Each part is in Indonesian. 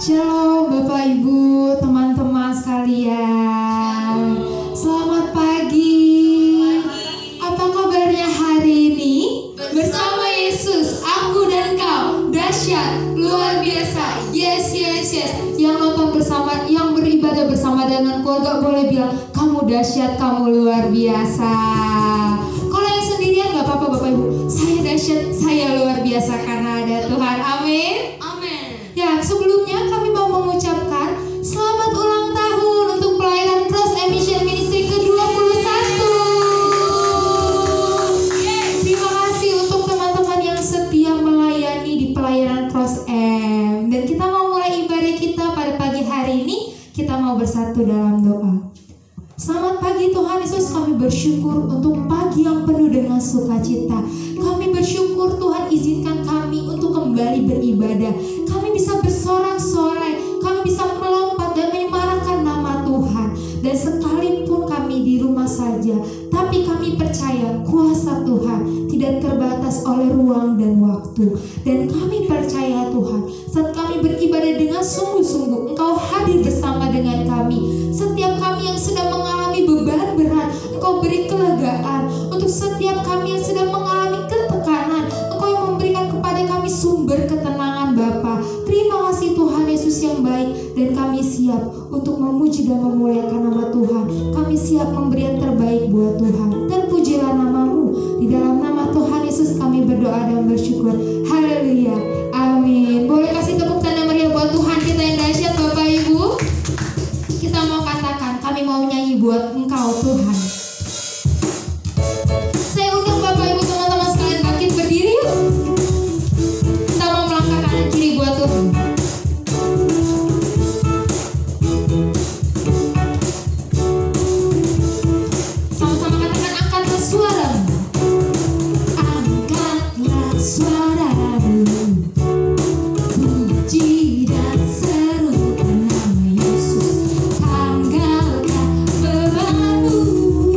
Shalom Bapak Ibu, teman-teman sekalian. Selamat pagi. Apa kabarnya hari ini? Bersama Yesus, aku dan kau dahsyat, luar biasa. Yes, yes, yes. Yang nonton bersama, yang beribadah bersama dengan keluarga boleh bilang, kamu dahsyat, kamu luar biasa. Kalau yang sendirian gak apa-apa Bapak Ibu. Saya dahsyat, saya luar biasa karena ada Tuhan. Amin. Ya, sebelumnya kami mau mengucapkan selamat ulang tahun untuk pelayanan Cross Emission Ministry ke-21. Terima kasih untuk teman-teman yang setia melayani di pelayanan Cross M. Dan kita mau mulai ibadah kita pada pagi hari ini. Kita mau bersatu dalam doa. Selamat pagi Tuhan Yesus, kami bersyukur untuk pagi yang penuh dengan sukacita. Kami bersyukur Tuhan izinkan kami untuk kembali beribadah. Kami bisa bersorak-sorai, kami bisa melompat dan menyemarakan nama Tuhan. Dan sekalipun kami di rumah saja, tapi kami percaya kuasa Tuhan tidak terbatas oleh ruang dan waktu. Dan kami percaya Tuhan, saat kami beribadah dengan sungguh-sungguh, Engkau hadir bersama dengan kami. Setiap kami yang sedang mengalami beban berat, Engkau beri kelegaan. Untuk setiap kami yang sedang mengalami ketekanan, Engkau yang memberikan kepada kami sumber ketenangan Bapa. Terima kasih Tuhan Yesus yang baik. Dan kami siap untuk memuji dan memuliakan nama Tuhan. Kami siap memberi yang terbaik buat Tuhan. Dan pujilah namamu. Di dalam nama Tuhan Yesus kami berdoa dan bersyukur. Haleluya. Amin. Boleh kasih tepuk tangan meriah buat Tuhan kita yang dahsyat Bapak Ibu. Kita mau katakan, kami mau nyanyi buat Engkau Tuhan. Saya undang Bapak Ibu teman-teman sekalian bangkit berdiri yuk. Kita mau melangkah kanan kiri buat Tuhan. Sama-sama katakan, angkatlah suaramu. Angkatlah suaramu. Puji dan serukan nama Yesus. Tanggalkan bebanmu.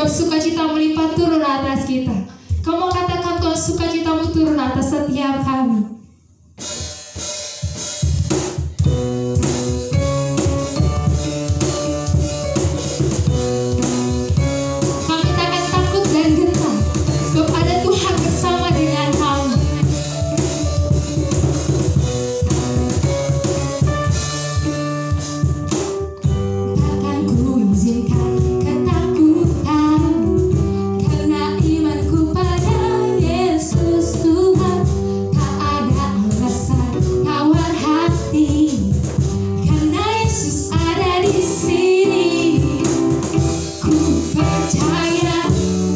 Biar sukacita melimpah turun atas kita. Kamu katakan Tuhan, sukacitamu turun atas setiap kami. Kami takkan takut dan gentar, sebab ada Tuhan bersama dengan kami. Takkan ku izinkan ketakutan, karena imanku pada Yesus Tuhan. Tak ada alasan tawar hati, karena Yesus ada di sini. Ku percaya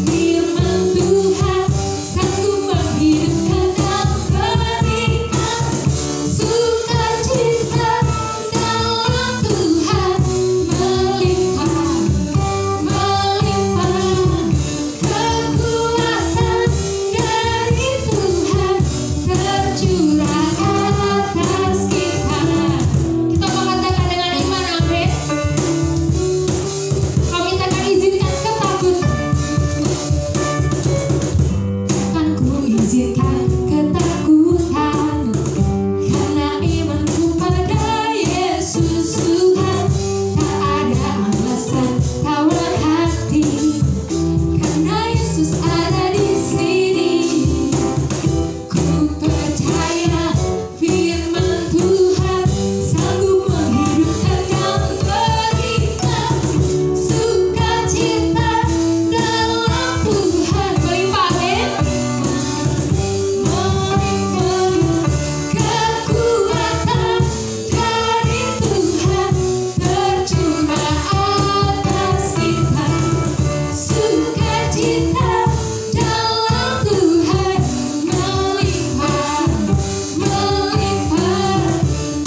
firman Tuhan sanggup menghidupkan dan berikan sukacita dalam Tuhan melimpah, melimpah kekuatan dari Tuhan tercurah atas kita. Kita mengatakan dengan iman, amin. Kami takkan izinkan ketakutan. Takkan ku izinkan ketakutan, karena imanku pada Yesus Tuhan. Tak ada alasan tawar hati, karena Yesus ada di sini. Ku percaya firman Tuhan sanggup menghidupkan dan berikan sukacita dalam Tuhan. Melimpah, amin. Melimpah kekuatan dari Tuhan tercurah atas kita. Sukacita dalam Tuhan melimpah, melimpah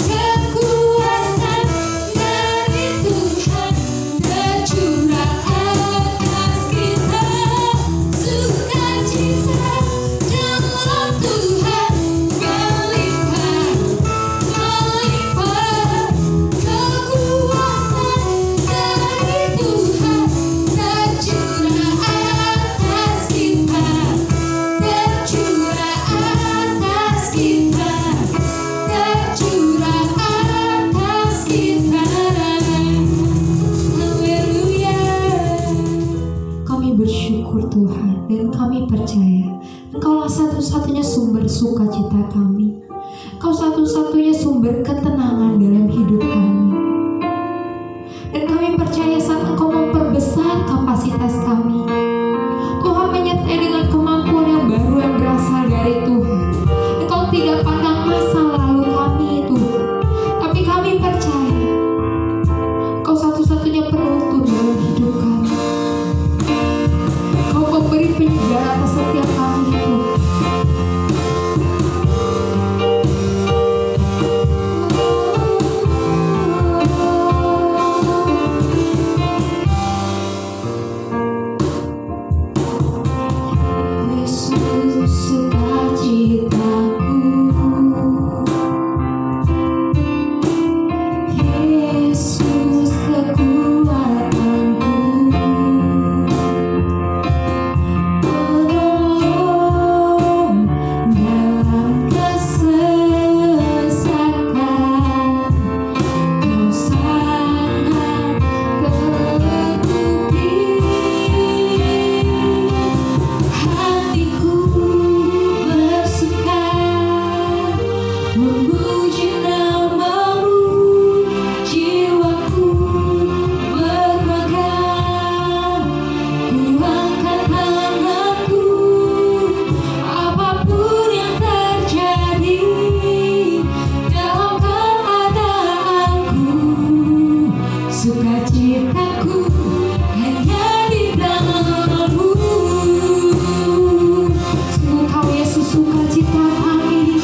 kekuatan dari Tuhan tercurah atas kita. Sukacita dalam Tuhan melimpah, melimpah kekuatan dari Tuhan tercurah atas kita, tercurah atas kita, tercurah atas kita. Haleluya. Kami bersyukur Tuhan, dan kami percaya Engkaulah satu-satunya sumber sukacita kami. Engkau satu-satunya sumber ketenangan dalam hidup kami. Dan kami percaya saat Engkau memperbesar kapasitas kami, Tuhan menyertai dengan kemampuan yang baru yang berasal dari Tuhan. Engkau tidak pandang masa lalu kami Tuhan, tapi kami percaya Engkau satu-satunya penuntun dalam hidup kami. Engkau pemberi penyegar atas setiap kami Tuhan. Yesus sukacitaku, Yesus kekuatanku, penolong dalam kesesakan. Kau sangat terbukti, hatiku bersuka memuji namamu, jiwaku bermegah. Ku angkat tanganku, apapun yang terjadi dalam keadaanku. Sukacitaku hanya di dalam-Mu. Sungguh Kau Yesus sukacita kami.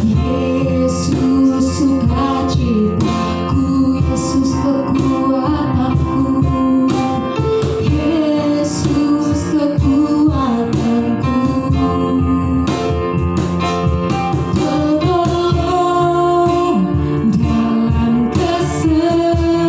Yesus sukacitaku, Yesus kekuatanku, Yesus kekuatanku, penolong dalam kesesakan.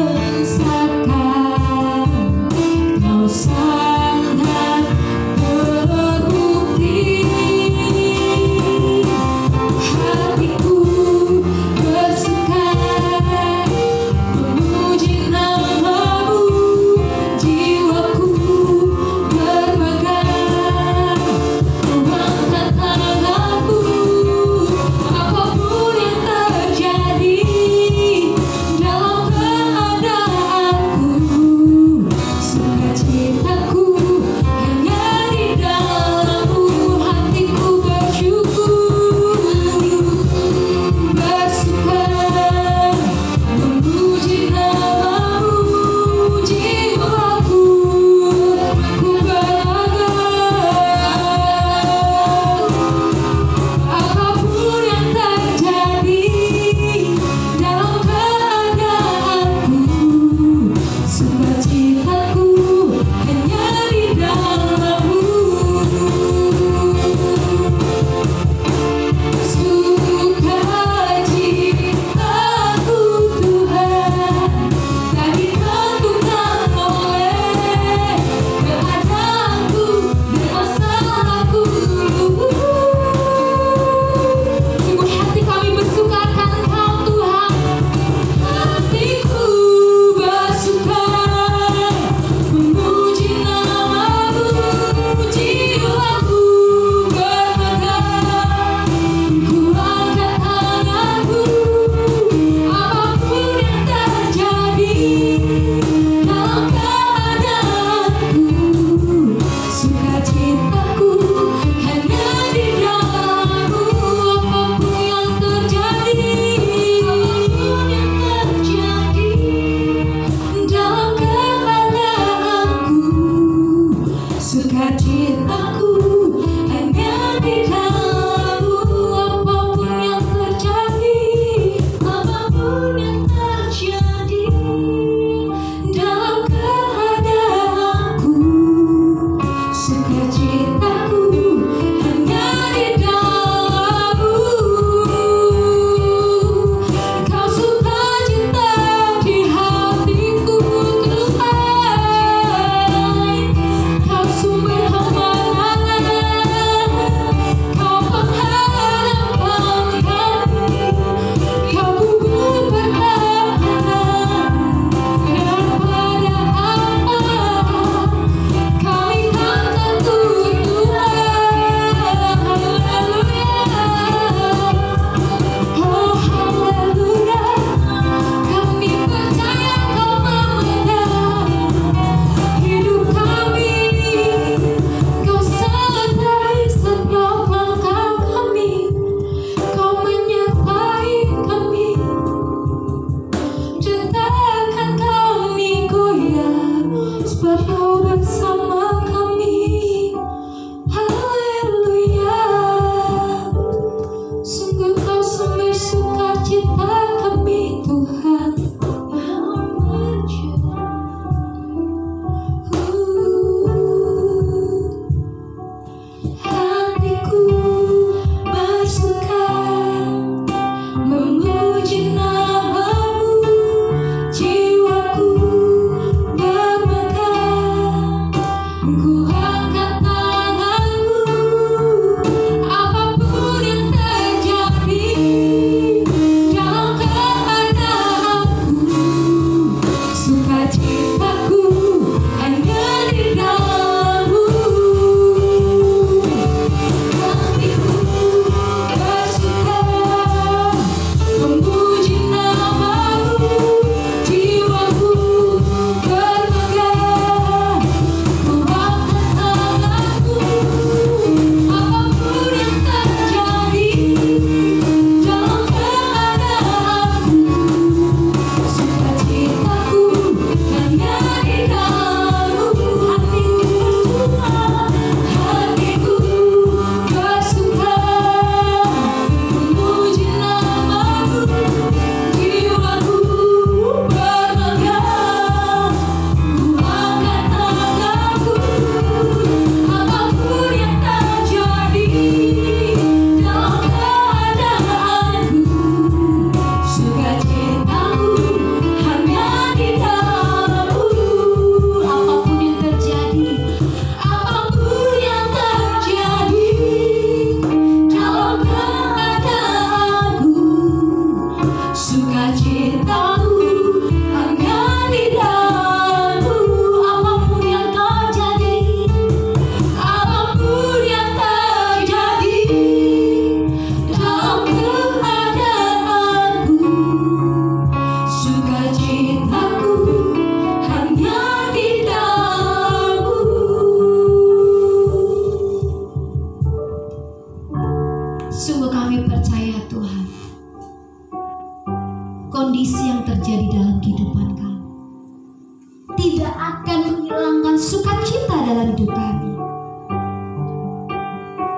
hidup kami.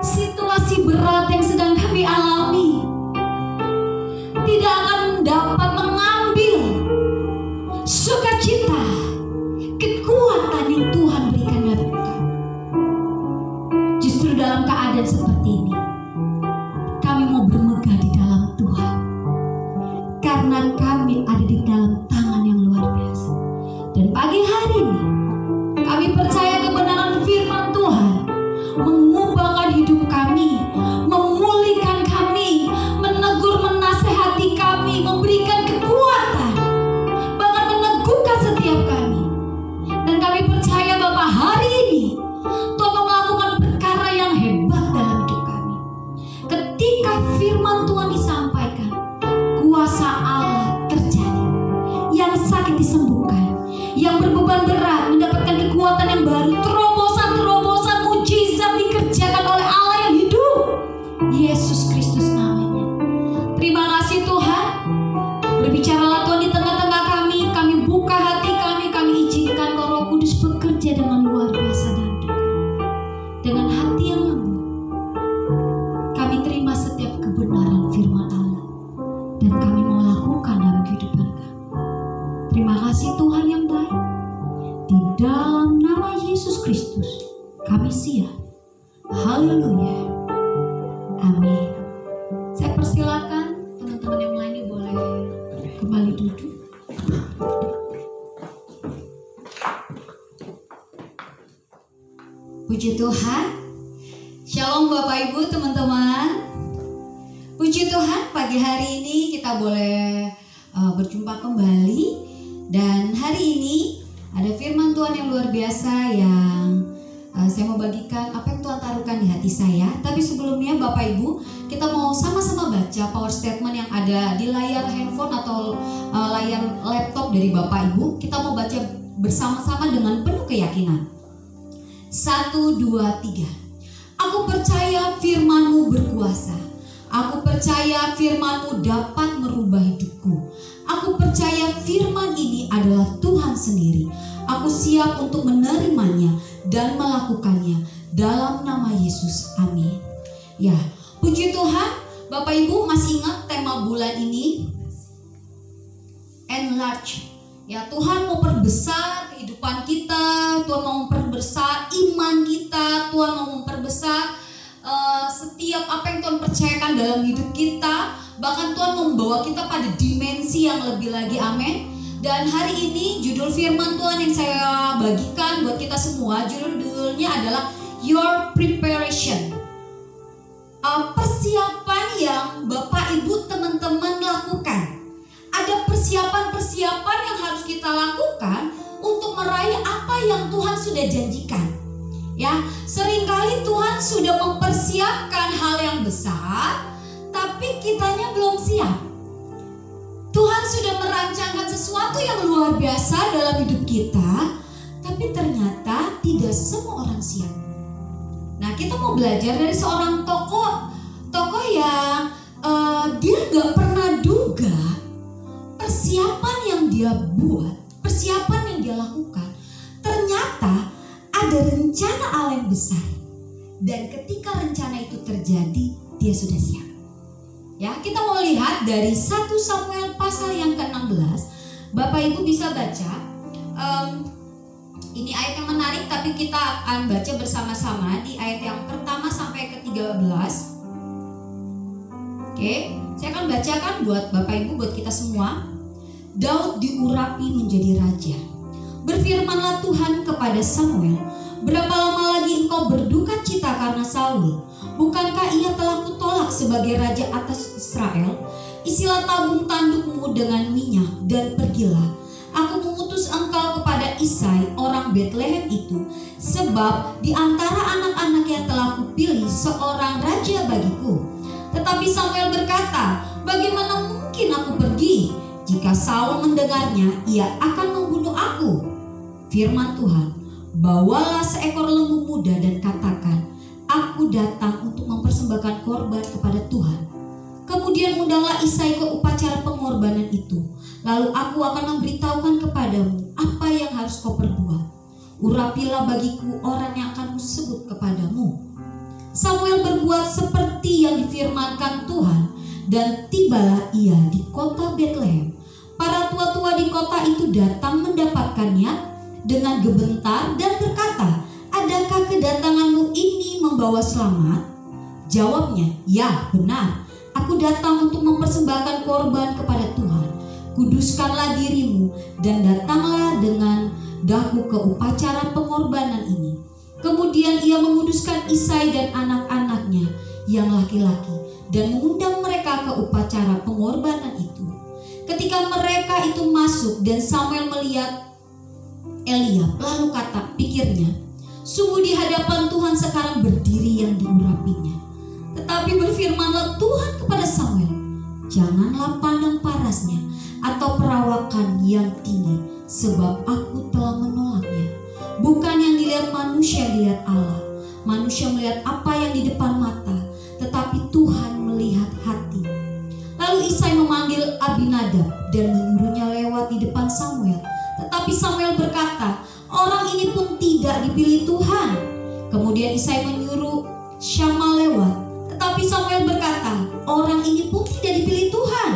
Situasi berat yang sedang kami alami tidak akan dapat mengambil sukacita, kekuatan yang Tuhan berikan dalam kami. Justru dalam keadaan seperti ini, kami mau bermegah di dalam Tuhan, karena kami ada di dalam tangan yang luar biasa. Dan pagi hari ini kami percaya kebenaran firman Tuhan mengubahkan hidup kami, memulihkan kami, menegur, menasehati kami, memberikan kekuatan, bahkan meneguhkan setiap kami. Dan kami percaya Bapa, hari ini Tuhan melakukan perkara yang hebat dalam hidup kami. Ketika firman Tuhan disampaikan, kuasa Allah terjadi. Yang sakit disembuhkan, yang berbeban berat mendapatkan kekuatan yang baru, terobosan-terobosan mujizat dikerjakan oleh Allah yang hidup, Yesus Kristus namanya. Terima kasih Tuhan. Berbicaralah Tuhan di tengah-tengah kami. Kami buka hati kami izinkan Kau Roh Kudus bekerja dengan luar biasa dalam hidup kami. Dengan hati yang lembut, kami terima setiap kebenaran firman Allah, dan kami mau lakukan dalam kehidupan kami. Terima kasih Tuhan yang baik. Di dalam nama Yesus Kristus kami siap. Haleluya. Amin. Saya persilakan teman-teman yang lainnya boleh kembali duduk. Puji Tuhan. Shalom Bapak Ibu, teman-teman. Puji Tuhan, pagi hari ini kita boleh berjumpa kembali. Dan hari ini ada firman Tuhan yang luar biasa yang saya mau bagikan apa yang Tuhan taruhkan di hati saya. Tapi sebelumnya Bapak Ibu, kita mau sama-sama baca power statement yang ada di layar handphone atau layar laptop dari Bapak Ibu. Kita mau baca bersama-sama dengan penuh keyakinan. 1, 2, 3. Aku percaya firman-Mu berkuasa. Aku percaya firman-Mu dapat merubah hidupku. Aku percaya firman ini adalah Tuhan sendiri. Aku siap untuk menerimanya dan melakukannya dalam nama Yesus. Amin. Ya, puji Tuhan. Bapak Ibu masih ingat tema bulan ini? Enlarge. Ya, Tuhan mau perbesar kehidupan kita. Tuhan mau memperbesar iman kita. Tuhan mau memperbesar setiap apa yang Tuhan percayakan dalam hidup kita. Bahkan Tuhan membawa kita pada dimensi yang lebih lagi. Amin. Dan hari ini judul firman Tuhan yang saya bagikan buat kita semua, judulnya adalah Your Preparation. Persiapan yang Bapak Ibu teman-teman lakukan. Ada persiapan-persiapan yang harus kita lakukan untuk meraih apa yang Tuhan sudah janjikan. Ya, seringkali Tuhan sudah mempersiapkan hal yang besar, tapi kitanya belum siap. Tuhan sudah merancangkan sesuatu yang luar biasa dalam hidup kita, tapi ternyata tidak semua orang siap. Nah, kita mau belajar dari seorang tokoh yang dia gak pernah duga persiapan yang dia buat, persiapan yang dia lakukan, ternyata ada rencana Allah yang besar. Dan ketika rencana itu terjadi, dia sudah siap. Ya, kita mau lihat dari 1 Samuel pasal yang ke-16. Bapak Ibu bisa baca. Ini ayat yang menarik, tapi kita akan baca bersama-sama di ayat yang pertama sampai ke-13. Oke, saya akan bacakan buat Bapak Ibu, buat kita semua. Daud diurapi menjadi raja. Berfirmanlah Tuhan kepada Samuel, berapa lama lagi engkau berduka cita karena Saul? Bukankah ia telah kutolak sebagai raja atas Israel? Isilah tabung tandukmu dengan minyak dan pergilah. Aku mengutus engkau kepada Isai orang Betlehem itu, sebab di antara anak-anak yang telah kupilih seorang raja bagiku. Tetapi Samuel berkata, bagaimana mungkin aku pergi? Jika Saul mendengarnya, ia akan membunuh aku. Firman Tuhan, bawalah seekor lembu muda dan katakan, aku datang untuk mempersembahkan korban kepada Tuhan. Kemudian undanglah Isai ke upacara pengorbanan itu. Lalu aku akan memberitahukan kepadamu apa yang harus kau perbuat. urapilah bagiku orang yang akan kusebut kepadamu. Samuel berbuat seperti yang difirmankan Tuhan, dan tibalah ia di kota Betlehem. Para tua-tua di kota itu datang mendapatkannya dengan gebentar dan berkata, "Adakah kedatanganmu ini membawa selamat?" Jawabnya, "Ya, benar. Aku datang untuk mempersembahkan korban kepada Tuhan. Kuduskanlah dirimu dan datanglah dengan daku ke upacara pengorbanan ini." Kemudian ia menguduskan Isai dan anak-anaknya yang laki-laki dan mengundang mereka ke upacara pengorbanan itu. Ketika mereka itu masuk dan Samuel melihat Eliab, lalu pikirnya, "Sungguh di hadapan Tuhan sekarang berdiri yang diurapinya." Tetapi berfirmanlah Tuhan kepada Samuel, "Janganlah pandang parasnya atau perawakan yang tinggi, sebab aku telah menolaknya. Bukan yang dilihat manusia dilihat Allah. Manusia melihat apa yang di depan mata, tetapi Tuhan melihat hati." Lalu Isai memanggil Abinadab dan menyuruhnya lewat di depan Samuel. Tetapi Samuel berkata, "Orang ini pun tidak dipilih Tuhan." Kemudian Isai menyuruh Syama lewat. Tetapi Samuel berkata, "Orang ini pun tidak dipilih Tuhan."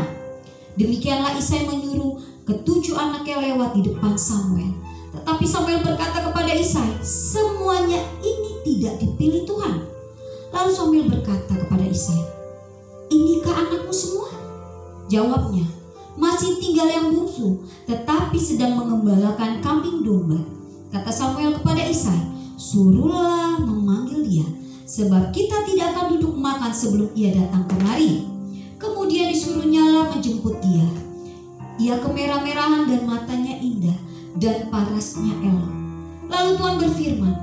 Demikianlah Isai menyuruh ketujuh anaknya lewat di depan Samuel. Tetapi Samuel berkata kepada Isai, "Semuanya ini tidak dipilih Tuhan." Lalu Samuel berkata kepada Isai, "Inikah anakmu semua?" Jawabnya, "Masih tinggal yang bungsu, tetapi sedang mengembalakan kambing domba." Kata Samuel kepada Isai, "Suruhlah memanggil dia, sebab kita tidak akan duduk makan sebelum ia datang kemari." Kemudian disuruhnyalah menjemput dia. Ia kemerah-merahan dan matanya indah dan parasnya elok. Lalu Tuhan berfirman,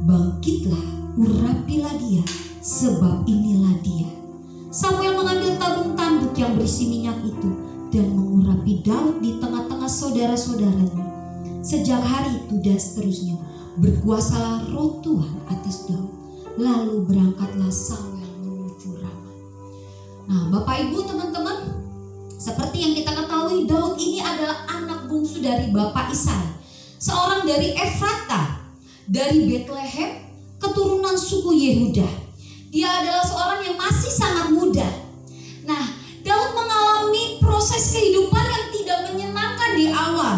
"Bangkitlah, urapilah dia, sebab inilah dia." Samuel mengambil tabung tanduk yang berisi minyak itu dan mengurapi Daud di tengah-tengah saudara-saudaranya. Sejak hari itu dan seterusnya berkuasalah roh Tuhan atas Daud. Lalu berangkatlah Samuel menuju Rama. Nah, Bapak Ibu, teman-teman, seperti yang kita ketahui, Daud ini adalah anak bungsu dari Bapak Isai, seorang dari Efrata, dari Betlehem, keturunan suku Yehuda. Dia adalah seorang yang masih sangat muda. Nah, Daud mengalami proses kehidupan yang tidak menyenangkan di awal.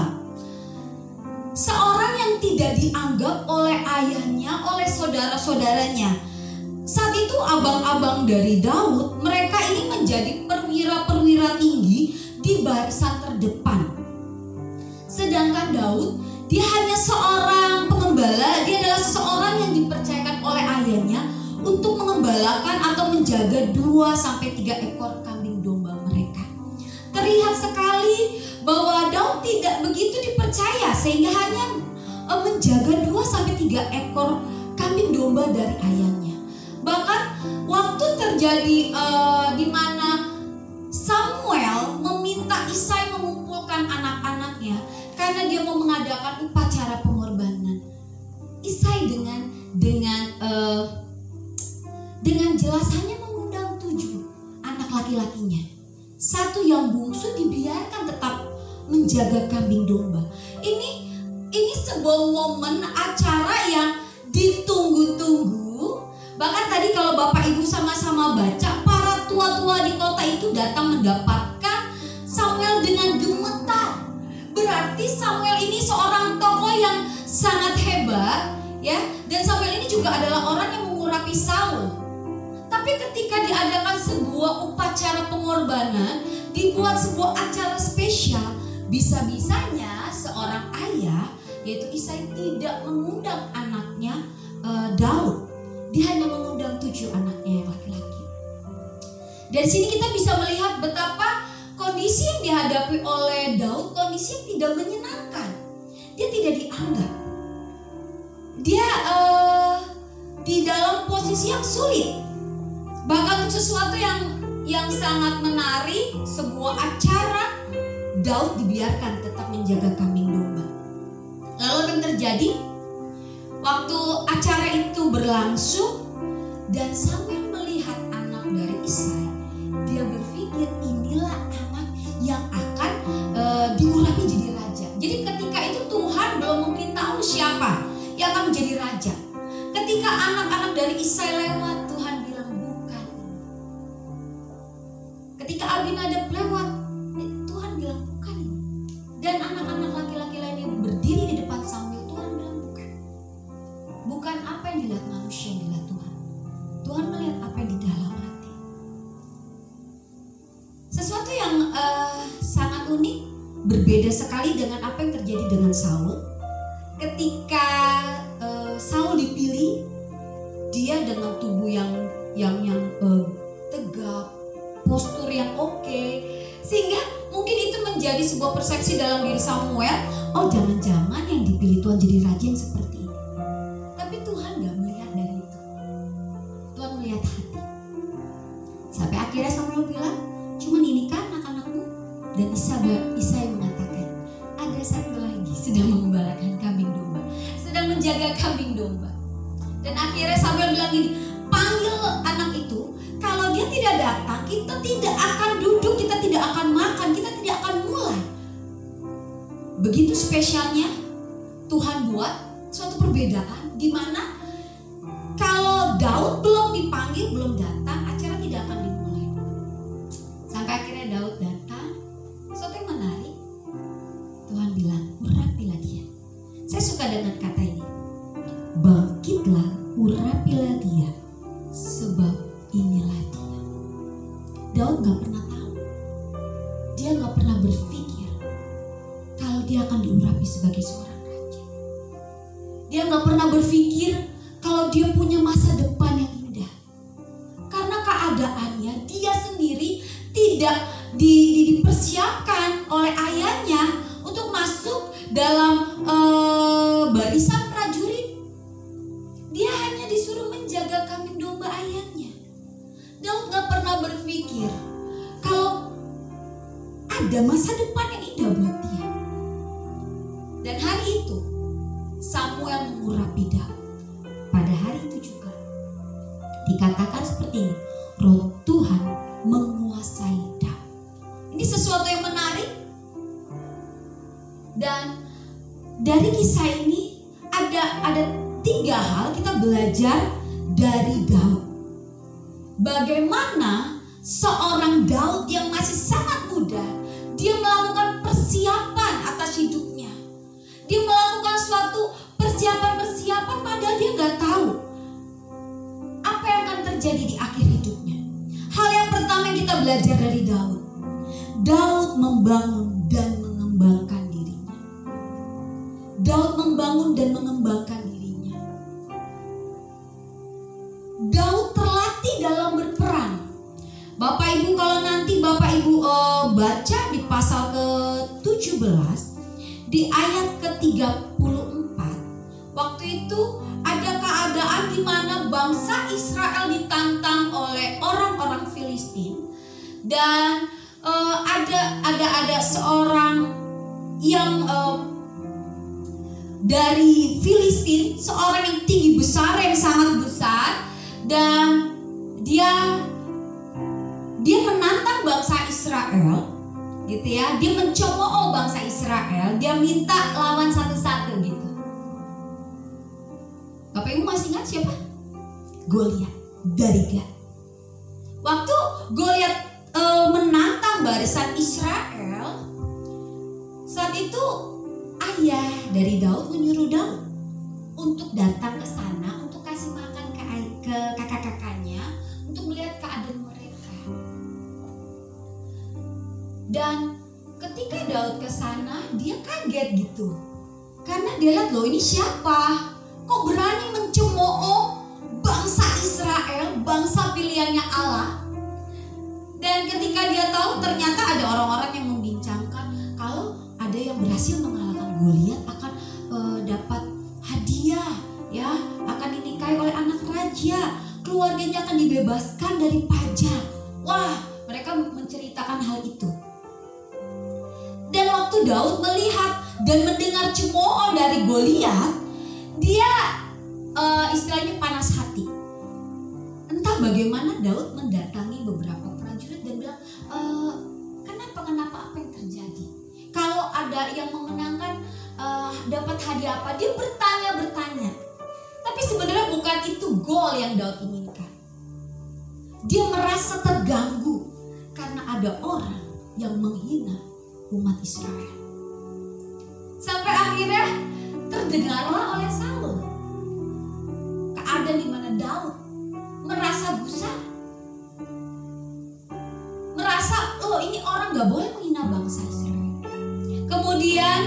Seorang yang tidak dianggap oleh ayahnya, oleh saudara-saudaranya. Saat itu abang-abang dari Daud, mereka ini menjadi perwira-perwira tinggi di barisan terdepan. Sedangkan Daud, dia hanya seorang pengembala. Dia adalah seseorang yang dipercayakan oleh ayahnya untuk mengembalakan atau menjaga 2-3 ekor kambing domba mereka. Terlihat sekali bahwa Daud tidak begitu dipercaya, sehingga hanya menjaga 2-3 ekor kambing domba dari ayahnya. Bahkan waktu terjadi di mana Samuel meminta Isai mengumpulkan anak-anaknya karena dia mau mengadakan upacara pengorbanan. Isai dengan jelas hanya mengundang 7 anak laki-lakinya. 1 yang bungsu dibiarkan tetap menjaga kambing domba. Ini sebuah momen acara yang ditunggu-tunggu. Bahkan tadi kalau Bapak Ibu sama-sama baca, para tua-tua di kota itu datang mendapatkan Samuel dengan gemetar. Berarti Samuel ini seorang tokoh yang sangat hebat, ya. Dan Samuel ini juga adalah orang yang mengurapi Saul. Tapi ketika diadakan sebuah upacara pengorbanan, dibuat sebuah acara spesial, bisa-bisanya seorang ayah, yaitu Isai, tidak mengundang anaknya Daud. Dia hanya mengundang 7 anaknya yang laki-laki. Dari sini kita bisa melihat betapa kondisi yang dihadapi oleh Daud, kondisi yang tidak menyenangkan. Dia tidak dianggap. Dia di dalam posisi yang sulit. Bahkan sesuatu yang sangat menarik, sebuah acara, Daud dibiarkan tetap menjaga kambing domba. Lalu apa yang terjadi? Waktu acara itu berlangsung dan Samuel melihat anak dari Isai, dia berpikir inilah anak yang akan diurapi jadi raja. Jadi ketika itu Tuhan belum memberitahu siapa Isai lewat, Tuhan bilang bukan. Ketika Abinadab lewat, Tuhan bilang bukan. Dan anak-anak laki-laki lain yang berdiri di depan Samuel, Tuhan bilang bukan. Bukan apa yang dilihat manusia yang dilihat Tuhan. Tuhan melihat apa yang di dalam hati. Sesuatu yang sangat unik, berbeda sekali dengan apa yang terjadi dengan Saul. Ketika Saul dipilih, dia dengan tubuh yang tegap, postur yang oke, sehingga mungkin itu menjadi sebuah persepsi dalam diri Samuel. Oh, jangan-jangan yang dipilih Tuhan jadi raja yang seperti ini. Tapi Tuhan gak melihat dari itu. Tuhan melihat hati. Sampai akhirnya Samuel bilang, cuman ini kan anak-anakmu. Dan Isai mengatakan, ada satu lagi sedang mengembalakan kambing domba, sedang menjaga kambing domba. Dan akhirnya Samuel bilang gini, panggil anak itu. Kalau dia tidak datang, kita tidak akan duduk, kita tidak akan makan, kita tidak akan mulai. Begitu spesialnya Tuhan buat suatu perbedaan, di mana kalau Daud belum dipanggil, belum datang, acara tidak akan dimulai. Sampai akhirnya Daud datang. Suatu yang menarik, Tuhan bilang, urapilah dia. Saya suka dengan kata ini, bangkitlah, urapilah dia, sebab inilah dia. Daud gak pernah tahu, dia gak pernah berpikir kalau dia akan diurapi sebagai seorang raja. Dia gak pernah berpikir kalau dia punya masa depan yang indah. Karena keadaannya, dia sendiri tidak dipersiapkan oleh ayahnya untuk masuk dalam barisan prajurit. Dia hanya disuruh menjaga kambing domba ayahnya. Daud gak pernah berpikir kalau ada masa depan yang indah buat dia. Dan hari itu Samuel mengurapi Daud. Pada hari itu juga dikatakan seperti ini, Roh Tuhan menguasai Daud. Ini sesuatu yang menarik. Dan dari kisah ini ada 3 hal kita belajar dari Daud. Bagaimana seorang Daud yang masih sangat muda, dia melakukan persiapan atas hidupnya. Dia melakukan suatu persiapan padahal dia gak tahu apa yang akan terjadi di akhir hidupnya. Hal yang pertama yang kita belajar dari Daud, Daud membangun dan mengembangkan dirinya. Daud membangun dan mengembangkan dirinya. Daud terlatih dalam berperang. Bapak Ibu, kalau nanti Bapak Ibu baca di pasal ke-17 di ayat ke-34, waktu itu ada keadaan di mana bangsa Israel ditantang oleh orang-orang Filistin, dan ada seorang yang dari Filistin, seorang yang tinggi besar, yang sangat besar, dan dia menantang bangsa Israel, gitu ya. Dia mencemooh bangsa Israel, dia minta lawan satu-satu gitu. Bapak Ibu masih ingat siapa? Goliat dari Gat. Waktu Goliat menantang barisan Israel, saat itu ayah dari Daud menyuruh Daud untuk datang ke sana untuk kasih makan ke kakak-kakaknya, untuk melihat keadaan mereka. Dan ketika Daud ke sana, dia kaget gitu, karena dia lihat, loh, ini siapa? Kok berani mencemooh bangsa Israel, bangsa pilihannya Allah? Dan ketika dia tahu, ternyata ada orang-orang yang membincangkan kalau ada yang berhasil mengalahkan Goliat akan dapat hadiah, ya, akan dinikahi oleh anak raja, keluarganya akan dibebaskan dari pajak. Wah, mereka menceritakan hal itu. Dan waktu Daud melihat dan mendengar cemooh dari Goliat, dia istilahnya panas hati. Entah bagaimana Daud mendatangi beberapa prajurit dan bilang, kenapa apa yang terjadi? Kalau ada yang memenangkan dapat hadiah apa? Dia bertanya. Tapi sebenarnya Saudara, bukan itu goal yang Daud inginkan. Dia merasa terganggu karena ada orang yang menghina umat Israel. Sampai akhirnya terdengarlah oleh Saul keadaan di mana Daud merasa gusar, merasa ini orang gak boleh menghina bangsa Israel. Kemudian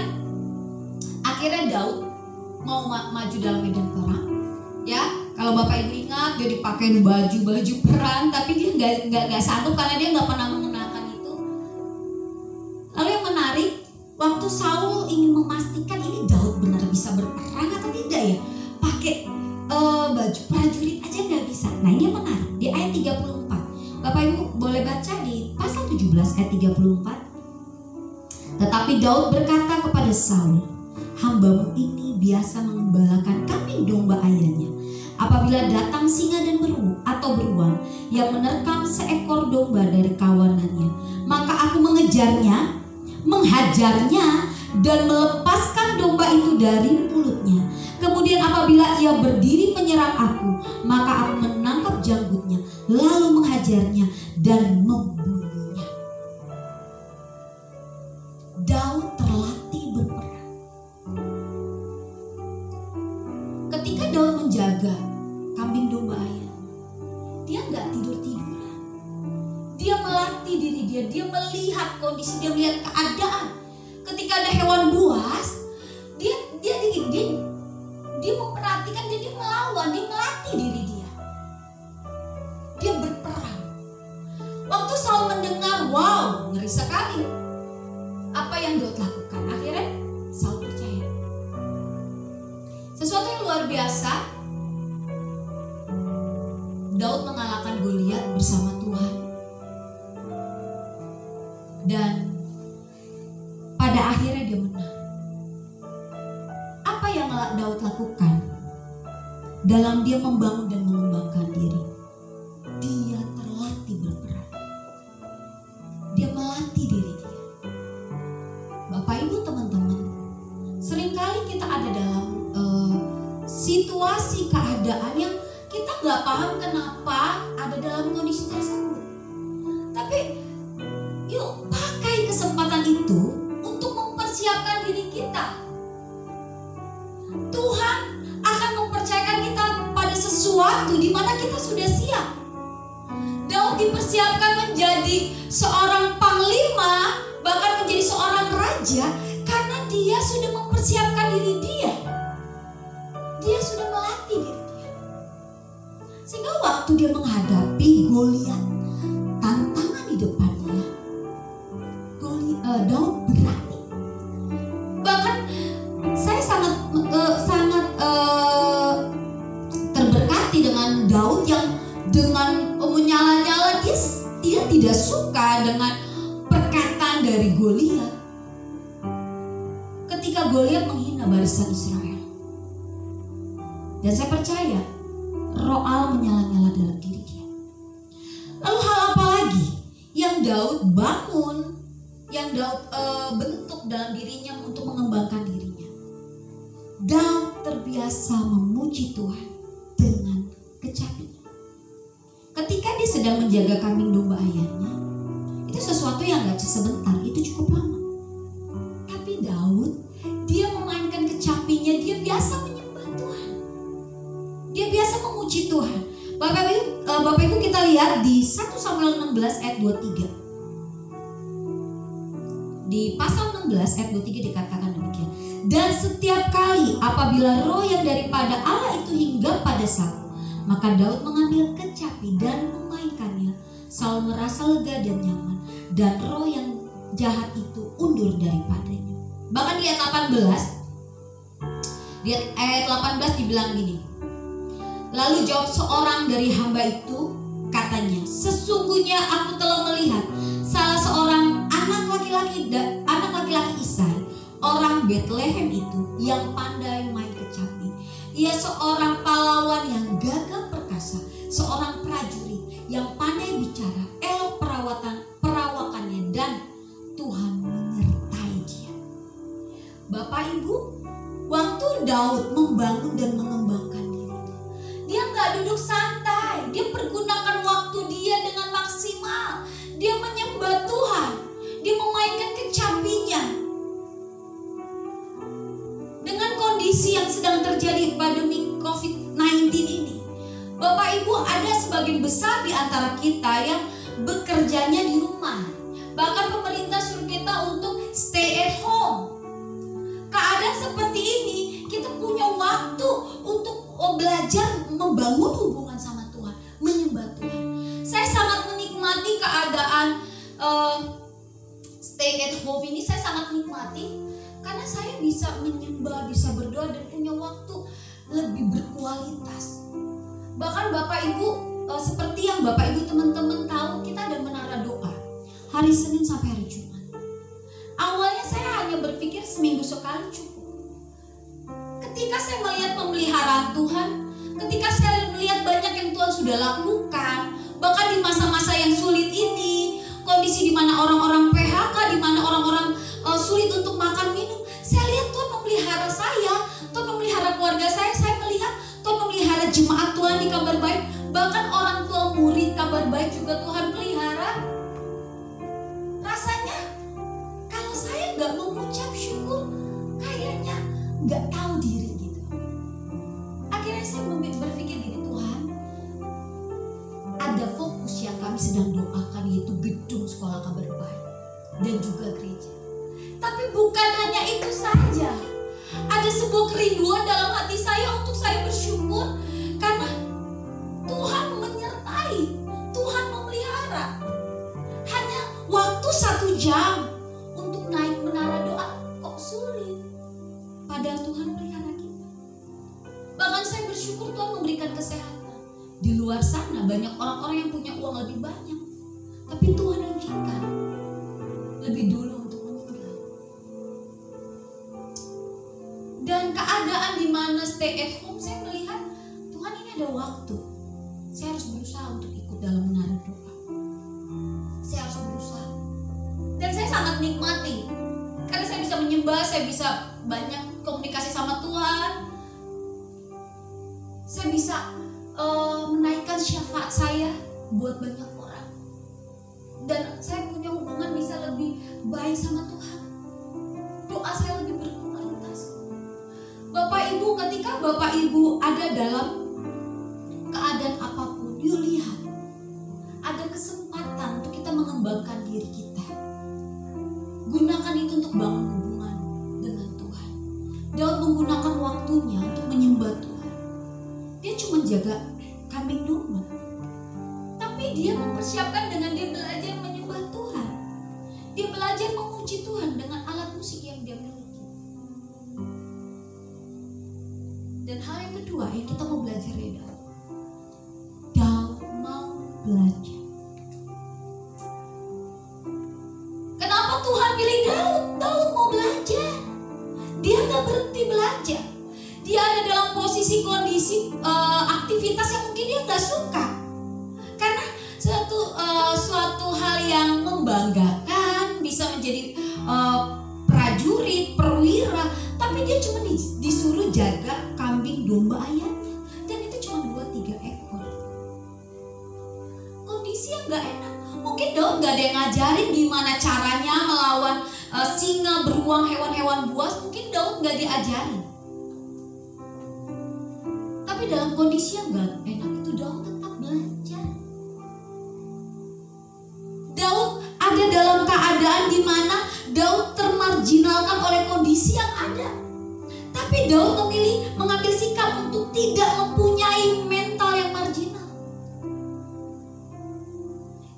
akhirnya Daud mau maju dalam medan perang. Ya, kalau Bapak Ibu ingat, dia dipakai baju perang, tapi dia nggak sanggup karena dia nggak pernah mengenakan itu. Lalu yang menarik, waktu Saul ingin memastikan ini Daud benar bisa berperang atau tidak ya, pakai baju prajurit aja nggak bisa. Nah, ini yang menarik di ayat 34. Bapak Ibu boleh baca di pasal 17 ayat 34. Tetapi Daud berkata kepada Saul, "Hambamu ini biasa mengembalakan kambing domba ayahnya. Apabila datang singa dan beruang yang menerkam seekor domba dari kawanannya, maka aku mengejarnya, menghajarnya, dan melepaskan domba itu dari mulutnya. Kemudian apabila ia berdiri menyerang aku, maka aku menangkap janggutnya, lalu menghajarnya dan membunuhnya." Daud terlatih berperang. Ketika Daud menjaga kambing domba ayah, dia nggak tidur-tiduran. Dia melatih diri dia melihat kondisi, dia melihat keadaan. Ketika ada hewan buas, dia memperhatikan, dia melawan, dia melatih diri dia. Dia berperang. Waktu Saul mendengar, wow, ngeri sekali. Apa yang Daud lakukan? Akhirnya Saul percaya. Sesuatu yang luar biasa. Daud mengalahkan Goliat bersama Tuhan. Dan pada akhirnya dia menang. Apa yang Daud lakukan dalam dia membangun dan mengembangkan diri? Dia terlatih berperang. Dia melatih diri dia. Bapak Ibu teman-teman, seringkali kita ada dalam situasi keadaan yang kita nggak paham kenapa ada dalam kondisi tersebut. Tapi yuk pakai kesempatan itu untuk mempersiapkan diri kita. Tuhan akan mempercayakan kita pada sesuatu di mana kita sudah siap. Daud dipersiapkan menjadi seorang panglima, bahkan menjadi seorang raja, karena dia sudah mempersiapkan diri dia. Dia sudah melatih diri dia. Sehingga waktu dia menghadapi Goliat, tantangan di depannya, Daud berani. Bahkan saya sangat terberkati dengan Daud yang dengan menyala-nyala, dia tidak suka dengan perkataan dari Goliat. Ketika Goliat menghina barisan Israel, dan saya percaya roh Allah menyala-nyala dalam diri dia. Lalu hal apa lagi yang Daud bangun, yang Daud bentuk dalam dirinya untuk mengembangkan dirinya? Daud terbiasa memuji Tuhan dengan kecapinya. Ketika dia sedang menjaga kambing domba ayahnya, itu sesuatu yang gak sebentar, itu cukup lama. Tapi Daud, dia memainkan kecapinya, dia biasa menyembah Tuhan. Dia biasa memuji Tuhan. Bapak Ibu kita lihat di 1 Samuel 16 ayat 23. Di pasal 16 ayat 23 dikatakan demikian. Dan setiap kali apabila roh yang daripada Allah itu hinggap pada Saul, maka Daud mengambil kecapi dan memainkannya. Saul merasa lega dan nyaman, dan roh yang jahat itu undur daripadanya. Bahkan di ayat 18, di ayat 18 dibilang gini. Lalu jawab seorang dari hamba itu, katanya, "Sesungguhnya aku telah melihat salah seorang anak laki-laki Isai, orang Bethlehem itu, yang pandai main kecapi. Ia seorang pahlawan yang gagah perkasa, seorang prajurit yang pandai bicara, elok perawakannya, dan Tuhan menyertai dia." Bapak Ibu, waktu Daud membangun dan mengembangkan diri, nggak duduk santai, dia pergunakan waktu dia dengan maksimal. Dia menyembah Tuhan, dia memainkan kecapinya. Dengan kondisi yang sedang terjadi pandemi COVID-19 ini, Bapak Ibu, ada sebagian besar di antara kita yang bekerjanya di rumah. Bahkan pemerintah suruh kita untuk stay at home. Keadaan seperti ini, kita punya waktu untuk belajar membangun hubungan sama Tuhan, menyembah Tuhan. Saya sangat menikmati keadaan stay at home ini. Saya sangat nikmati karena saya bisa menyembah, bisa berdoa, dan punya waktu lebih berkualitas. Bahkan Bapak Ibu, seperti yang Bapak Ibu teman-teman tahu, kita ada menara doa hari Senin sampai hari Jumat. Awalnya saya hanya berpikir seminggu sekali cukup. Ketika saya melihat pemeliharaan Tuhan, ketika saya melihat banyak yang Tuhan sudah lakukan, bahkan di masa-masa yang sulit ini, kondisi di mana orang-orang PHK, di mana orang-orang sulit untuk makan minum, saya lihat Tuhan memelihara saya, Tuhan memelihara keluarga saya melihat Tuhan memelihara jemaat Tuhan di Kabar Baik, bahkan orang tua murid Kabar Baik juga Tuhan pelihara. Rasanya kalau saya nggak mengucap syukur, kayaknya nggak tahu diri gitu. Akhirnya saya berpikir gini, Tuhan, ada fokus yang kami sedang doakan, yaitu gedung sekolah Kabar Baik dan juga gereja. Tapi bukan hanya itu saja. Ada sebuah kerinduan dalam hati saya untuk saya bersyukur karena Tuhan menyertai, Tuhan memelihara. Hanya waktu 1 jam untuk naik menara doa kok sulit, padahal Tuhan melihara kita. Bahkan saya bersyukur Tuhan memberikan kesehatan. Di luar sana banyak orang-orang yang punya uang lebih banyak, tapi Tuhan izinkan lebih dulu untuk meninggal. Dan keadaan di mana stay at home, saya melihat Tuhan ini ada waktu. Saya harus berusaha untuk ikut dalam menara doa. Saya harus berusaha. Dan saya sangat nikmati karena saya bisa menyembah, saya bisa banyak komunikasi sama Tuhan. Saya bisa menaikkan syafaat saya buat banyak orang. Dan saya punya hubungan bisa lebih baik sama Tuhan. Doa saya lebih berkualitas. Bapak Ibu, ketika Bapak Ibu ada dalam keadaan apapun, you lihat ada kesempatan untuk kita mengembangkan diri kita. Gunakan itu untuk bangun hubungan dengan Tuhan. Daud menggunakan waktunya untuk menyembah Tuhan. Dia cuma jaga kambing domba, tapi dia mempersiapkan dengan dia belajar menyembah Tuhan. Dia belajar memuji Tuhan dengan alat musik yang dia miliki. Dan hal yang kedua yang kita mau belajar dari Daud mau belajar. Kenapa Tuhan pilih Daud? Daud mau belajar. Dia gak berhenti belajar. Dia ada dalam posisi kondisi aktivitas yang mungkin dia gak suka. Karena suatu hal yang membanggakan, bisa menjadi prajurit, perwira, tapi dia cuma disuruh jaga kambing domba ayamnya, dan itu cuma 2-3 ekor. Kondisi yang gak enak. Mungkin Daud gak ada yang ngajarin gimana caranya melawan singa, beruang, hewan-hewan buas. Mungkin Daud gak diajarin. Tapi dalam kondisi yang gak enak itu Daud tetap belajar. Daud ada dalam keadaan di mana Daud termarginalkan oleh kondisi yang ada. Tapi Daud memilih mengambil sikap untuk tidak mempunyai mental yang marginal.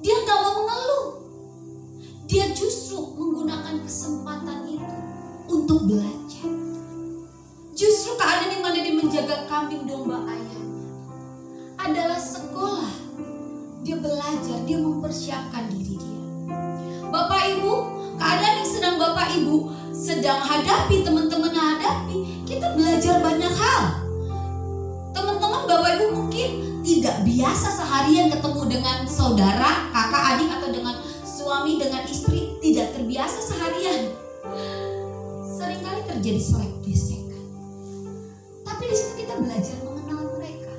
Dia gak mau mengeluh. Dia justru menggunakan kesempatan itu untuk belajar. Justru keadaan di mana dia menjaga kambing domba ayamnya adalah sekolah. Dia belajar, dia mempersiapkan diri dia. Bapak Ibu, keadaan yang sedang Bapak Ibu sedang hadapi, teman-teman hadapi, kita belajar banyak hal. Teman-teman Bapak Ibu mungkin tidak biasa seharian ketemu dengan saudara, kakak, adik, atau dengan suami, dengan istri. Tidak terbiasa seharian. Seringkali terjadi selek gesekan. Tapi di situ kita belajar mengenal mereka.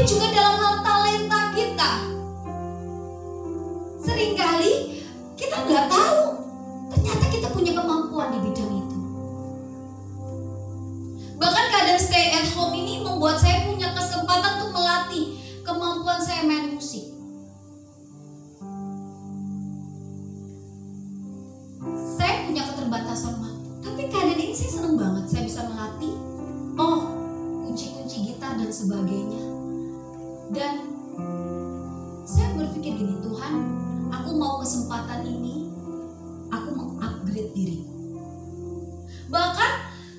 juga dalam hal talenta kita. Seringkali kita nggak tahu ternyata kita punya kemampuan di bidang itu. Bahkan keadaan stay at home ini membuat saya punya kesempatan untuk melatih kemampuan saya main musik. Saya punya keterbatasan waktu, tapi keadaan ini saya senang banget. Saya bisa melatih kunci-kunci gitar dan sebagainya. Dan saya berpikir gini, Tuhan, aku mau kesempatan ini, aku mengupgrade diriku. Bahkan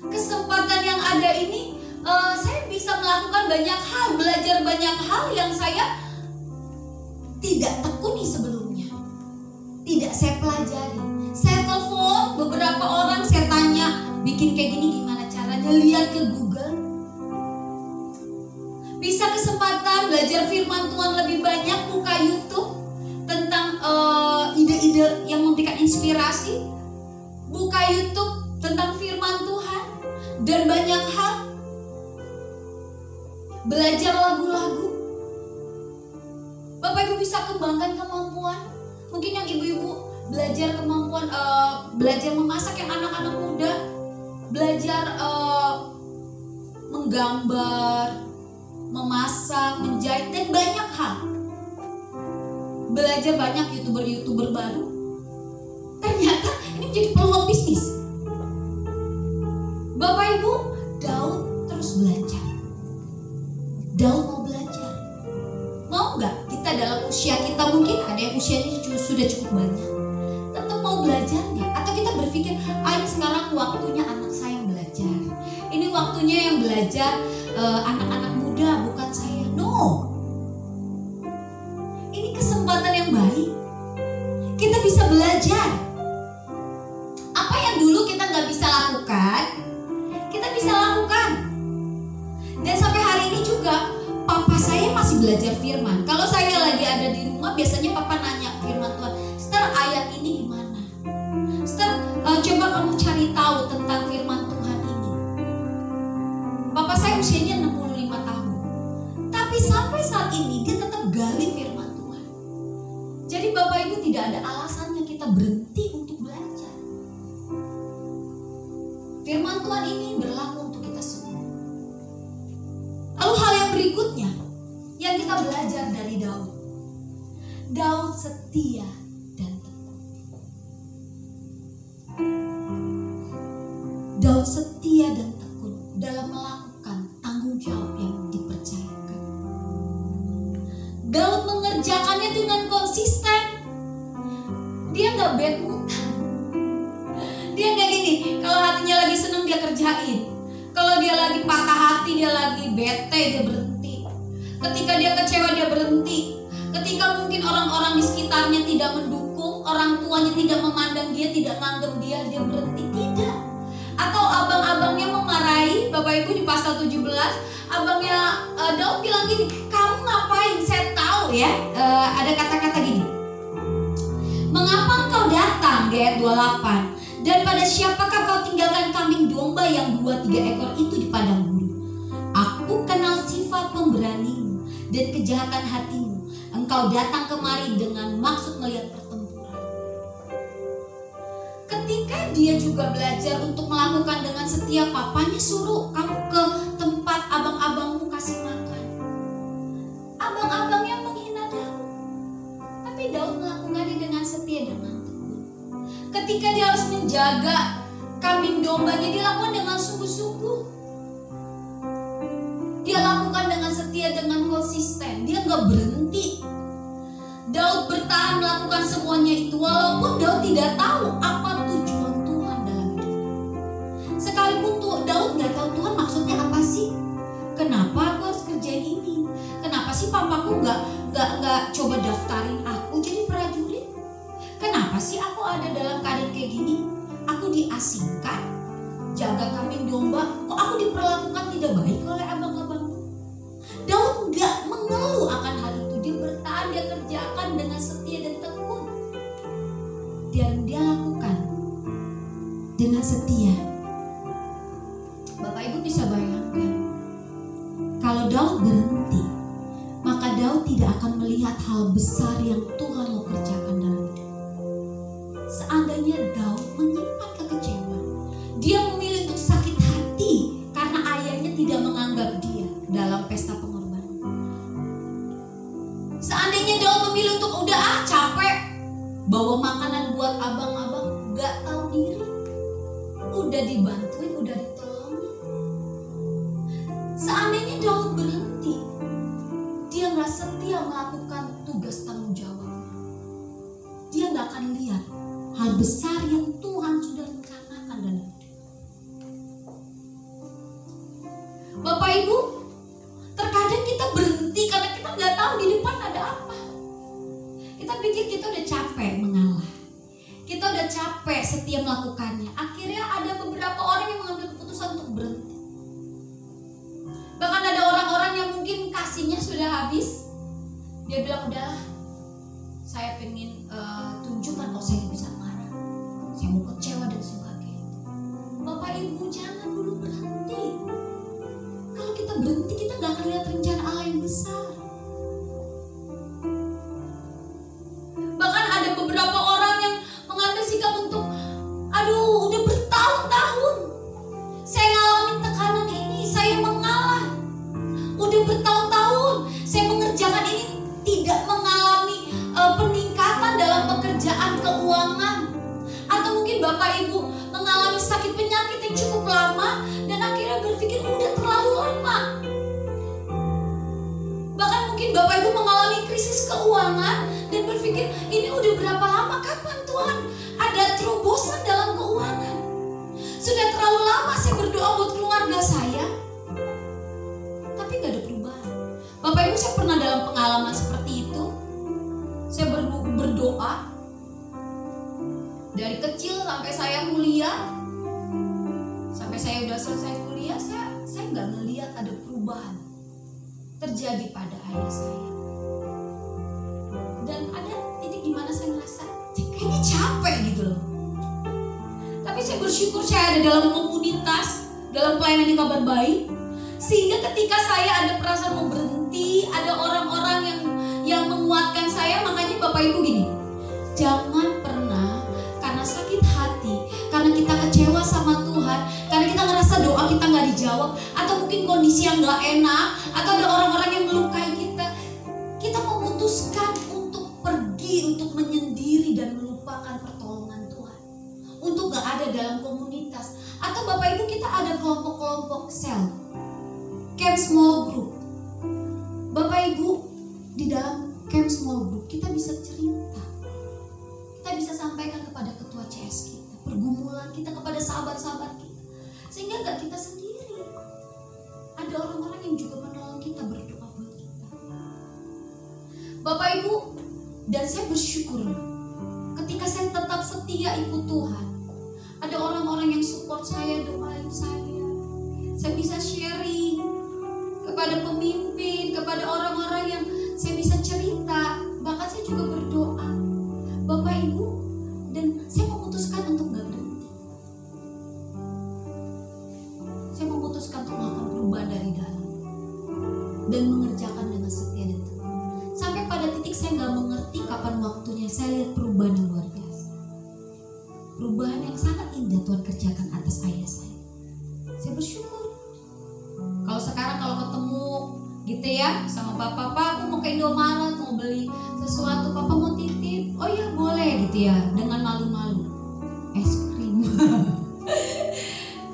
kesempatan yang ada ini, saya bisa melakukan banyak hal, belajar banyak hal yang saya tidak tekuni sebelumnya, tidak saya pelajari. Saya telepon beberapa orang, saya tanya, bikin kayak gini gimana caranya, lihat ke Google. Bisa kesempatan belajar firman Tuhan lebih banyak, buka YouTube tentang ide-ide yang memberikan inspirasi, buka YouTube tentang firman Tuhan dan banyak hal, belajar lagu-lagu. Bapak Ibu bisa kembangkan kemampuan. Mungkin yang ibu-ibu belajar kemampuan belajar memasak, yang anak-anak muda belajar menggambar, memasak, menjahit, dan banyak hal. Belajar banyak youtuber baru. Ternyata ini menjadi peluang bisnis. Bapak Ibu, Daud terus belajar. Daud mau belajar. Mau nggak kita dalam usia kita, mungkin ada yang usianya sudah cukup banyak, tetap mau belajarnya? Atau kita berpikir, ini sekarang waktunya anak saya yang belajar, ini waktunya yang belajar anak-anak muda, bukan saya. No, ini kesempatan yang baik. Kita bisa belajar. Apa yang dulu kita nggak bisa lakukan, kita bisa lakukan. Dan sampai hari ini juga papa saya masih belajar firman. Kalau saya lagi ada di rumah, biasanya papa nanya firman Tuhan, Sister, ayat ini gimana? Sister, coba kamu cari tahu tentang firman Tuhan ini. Papa saya usianya 65 tahun, tapi sampai saat ini dia tetap gali firman Tuhan. Jadi Bapak Ibu, tidak ada alasannya kita berhenti untuk belajar. Firman Tuhan ini berlaku untuk kita semua. Lalu hal yang berikutnya yang kita belajar dari Daud. Daud setia dan tekun. Daud setia dan tekun dalam melakukan tanggung jawab yang dipercayakan. Daud mengerjakannya dengan konsisten. Dia gak bad mood-an. Dia gak gini, kalau hatinya lagi seneng dia kerjain. Kalau dia lagi patah hati, dia lagi bete, dia berhenti. Ketika dia kecewa, dia berhenti. Ketika mungkin orang-orang di sekitarnya tidak mendukung, orang tuanya tidak memandang dia, tidak menganggap dia, dia berhenti. Tidak. Atau abang-abangnya memarahi. Bapak Ibu, di pasal 17, abangnya Daud bilang gini, kamu ngapain? Saya tahu ya, ada kata-kata gini, mengapa engkau datang, di ayat 28, dan pada siapakah kau tinggalkan kambing domba yang 2-3 ekor itu di padang gurun? Aku kenal sifat pemberanimu dan kejahatan hatimu. Engkau datang kemari dengan maksud melihat pertempuran. Ketika dia juga belajar untuk melakukan dengan setia, papanya suruh kamu ke tempat abang-abangmu kasih makan. Abang-abangnya menghina Daud, tapi Daud melakukannya dengan setia dan tekun. Ketika dia harus menjaga kambing dombanya, dia lakukan dengan sungguh-sungguh. Dia lakukan dengan setia, dengan konsisten. Dia gak berhenti. Daud bertahan melakukan semuanya itu, walaupun Daud tidak tahu apa tujuan Tuhan dalam hidupnya. Sekalipun Daud gak tahu Tuhan maksudnya apa sih. Kenapa aku harus kerjain ini? Kenapa sih papaku gak coba daftarin aku jadi prajurit? Kenapa sih aku ada dalam keadaan kayak gini? Aku diasingkan, jaga kambing domba, kok aku diperlakukan tidak baik oleh abang-abangku? Daud gak mengeluh akan hal itu. Dia bertahan, dia kerjakan dengan setia dan tekun. Dan dia lakukan dengan setia. Bapak Ibu bisa bayangkan, kalau Daud berhenti melihat hal besar yang Tuhan mau kerjakan dalam hidup. Seandainya Daud menyimpan kekecewaan, dia memilih untuk sakit hati karena ayahnya tidak menganggap dia dalam pesta pengorbanan. Seandainya Daud memilih untuk udah capek bawa makanan buat abang-abang, gak tahu diri, udah dibantuin, udah ditolongin. Seandainya Daud berhenti, dia gak setia melakukan tugas tanggung jawabnya, dia gak akan lihat hal besar yang Tuhan sudah rencanakan dalam hidup. Bapak Ibu, terkadang kita berhenti karena kita gak tahu di depan ada apa. Kita pikir kita udah capek mengalah, kita udah capek setia melakukannya. Akhirnya ada beberapa orang yang mengambil keputusan untuk berhenti. Bahkan ada orang-orang yang mungkin kasihnya sudah habis, dia bilang udahlah, saya pengen tunjukkan kalau saya bisa marah, saya mau kecewa dan sebagainya. Bapak Ibu, jangan dulu berhenti. Kalau kita berhenti, kita gak akan lihat rencana Allah yang besar. Bahkan ada beberapa orang yang mengambil sikap untuk, aduh udah bertahun-tahun saya ngalamin tekanan ini, saya mengalah. Udah bertahun-tahun saya mengerjakan ini, tidak mengalami peningkatan dalam pekerjaan keuangan. Atau mungkin Bapak Ibu mengalami sakit penyakit yang cukup lama dan akhirnya berpikir udah terlalu lama. Bahkan mungkin Bapak Ibu mengalami krisis keuangan dan berpikir ini udah berapa lama, kapan Tuhan ada terobosan dalam keuangan. Sudah terlalu lama saya berdoa buat keluarga saya, tapi gak ada perubahan. Bapak Ibu, saya pernah dalam pengalaman seperti itu. Saya berdoa dari kecil sampai saya kuliah, sampai saya udah selesai kuliah, saya nggak ngelihat ada perubahan terjadi pada ayah saya. Dan ada titik di mana saya ngerasa kayaknya capek gitu loh. Tapi saya bersyukur saya ada dalam komunitas, dalam pelayanan di Kabar Baik, sehingga ketika saya ada perasaan mau berhenti, ada orang-orang yang menguatkan saya. Makanya Bapak Ibu gini, jangan pernah karena sakit hati, karena kita kecewa sama Tuhan, karena kita ngerasa doa kita gak dijawab, atau mungkin kondisi yang gak enak, atau ada orang-orang yang melukai kita memutuskan untuk pergi, untuk menyendiri dan melupakan pertolongan Tuhan, untuk gak ada dalam komunitas. Atau Bapak Ibu, kita ada kelompok-kelompok sel, camp small group. Bapak Ibu, di dalam camp small group kita bisa cerita, kita bisa sampaikan kepada ketua CS kita pergumulan kita, kepada sahabat-sahabat kita, sehingga gak kita sendiri. Ada orang-orang yang juga menolong kita, berdoa buat kita. Bapak Ibu, dan saya bersyukur ketika saya tetap setia ikut Tuhan, ada orang-orang yang support saya, doain saya bisa sharing kepada pemimpin, kepada orang-orang yang saya bisa cerita. Bahkan saya juga berdoa, Bapak Ibu, dan saya memutuskan untuk gak berhenti. Saya memutuskan untuk melakukan perubahan dari dalam dan mengerjakan dengan setia dan tekun. Sampai pada titik saya gak mengerti kapan waktunya, saya lihat perubahan yang luar biasa, perubahan yang sangat indah Tuhan kerjakan atas ayah saya. Saya bersyukur. Kalau sekarang kalau ketemu gitu ya sama papa, aku mau ke Indomaret, mau beli sesuatu, papa mau titip, oh ya boleh gitu ya, dengan malu-malu, es krim.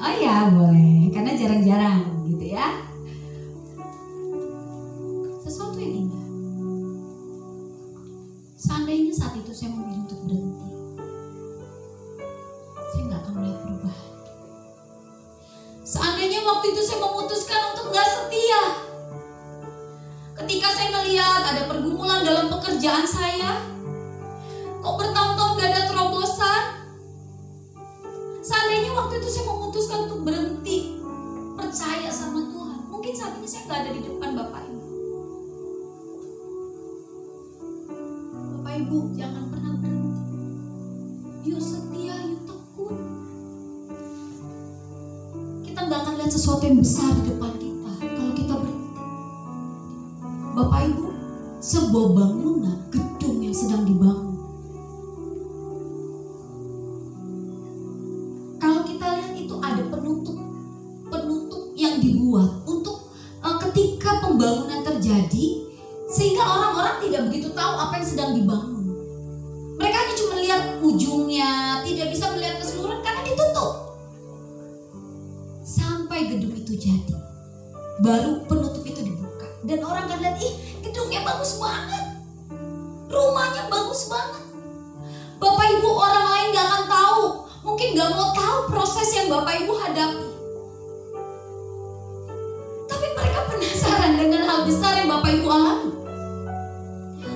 Oh ya boleh, karena jarang-jarang gitu ya. Sesuatu yang indah. Seandainya saat itu saya memilih untuk berhenti, saya gak akan melihat perubahan. Seandainya waktu itu saya memutuskan untuk gak setia, ketika saya ngelihat ada pergumulan dalam pekerjaan saya, kok bertahun-tahun gak ada terobosan. Seandainya waktu itu saya memutuskan untuk berhenti percaya sama Tuhan, mungkin saat ini saya gak ada di depan Bapak Ibu. Bapak Ibu, jangan pernah berhenti. Yuk setia, yuk tekun. Kita gak akan lihat sesuatu yang besar di depan kita kalau kita berhenti. Bapak Ibu, sebuah bangunan, gedung yang sedang dibangun. Kalau kita lihat itu ada penutup yang dibuat untuk ketika pembangunan terjadi, sehingga orang-orang tidak begitu tahu apa yang sedang dibangun. Mereka hanya cuma lihat ujungnya, tidak bisa melihat keseluruhan karena ditutup. Sampai gedung itu jadi, baru penutup itu dibuka. Dan orang kan lihat, ih gedungnya bagus banget, rumahnya bagus banget. Bapak Ibu, orang lain gak akan tahu, mungkin gak mau tahu proses yang Bapak Ibu hadapi. Tapi mereka penasaran dengan hal besar yang Bapak Ibu alami.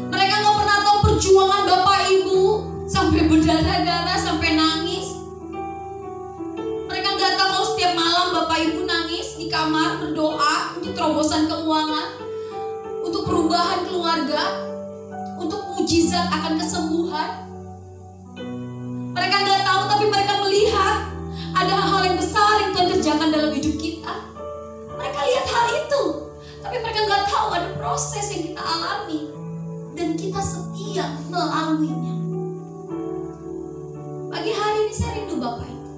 Mereka gak pernah tahu perjuangan Bapak Ibu sampai berdarah-darah, sampai nangis. Mereka gak tahu kalau setiap malam Bapak Ibu nangis di kamar berdoa untuk terobosan keuangan, untuk perubahan keluarga, untuk mujizat akan kesembuhan. Mereka gak tahu, tapi mereka melihat ada hal-hal yang besar yang Tuhan kerjakan dalam hidup kita. Mereka lihat hal itu, tapi mereka gak tahu ada proses yang kita alami, dan kita setia melaluinya. Pagi hari ini saya rindu Bapak Ibu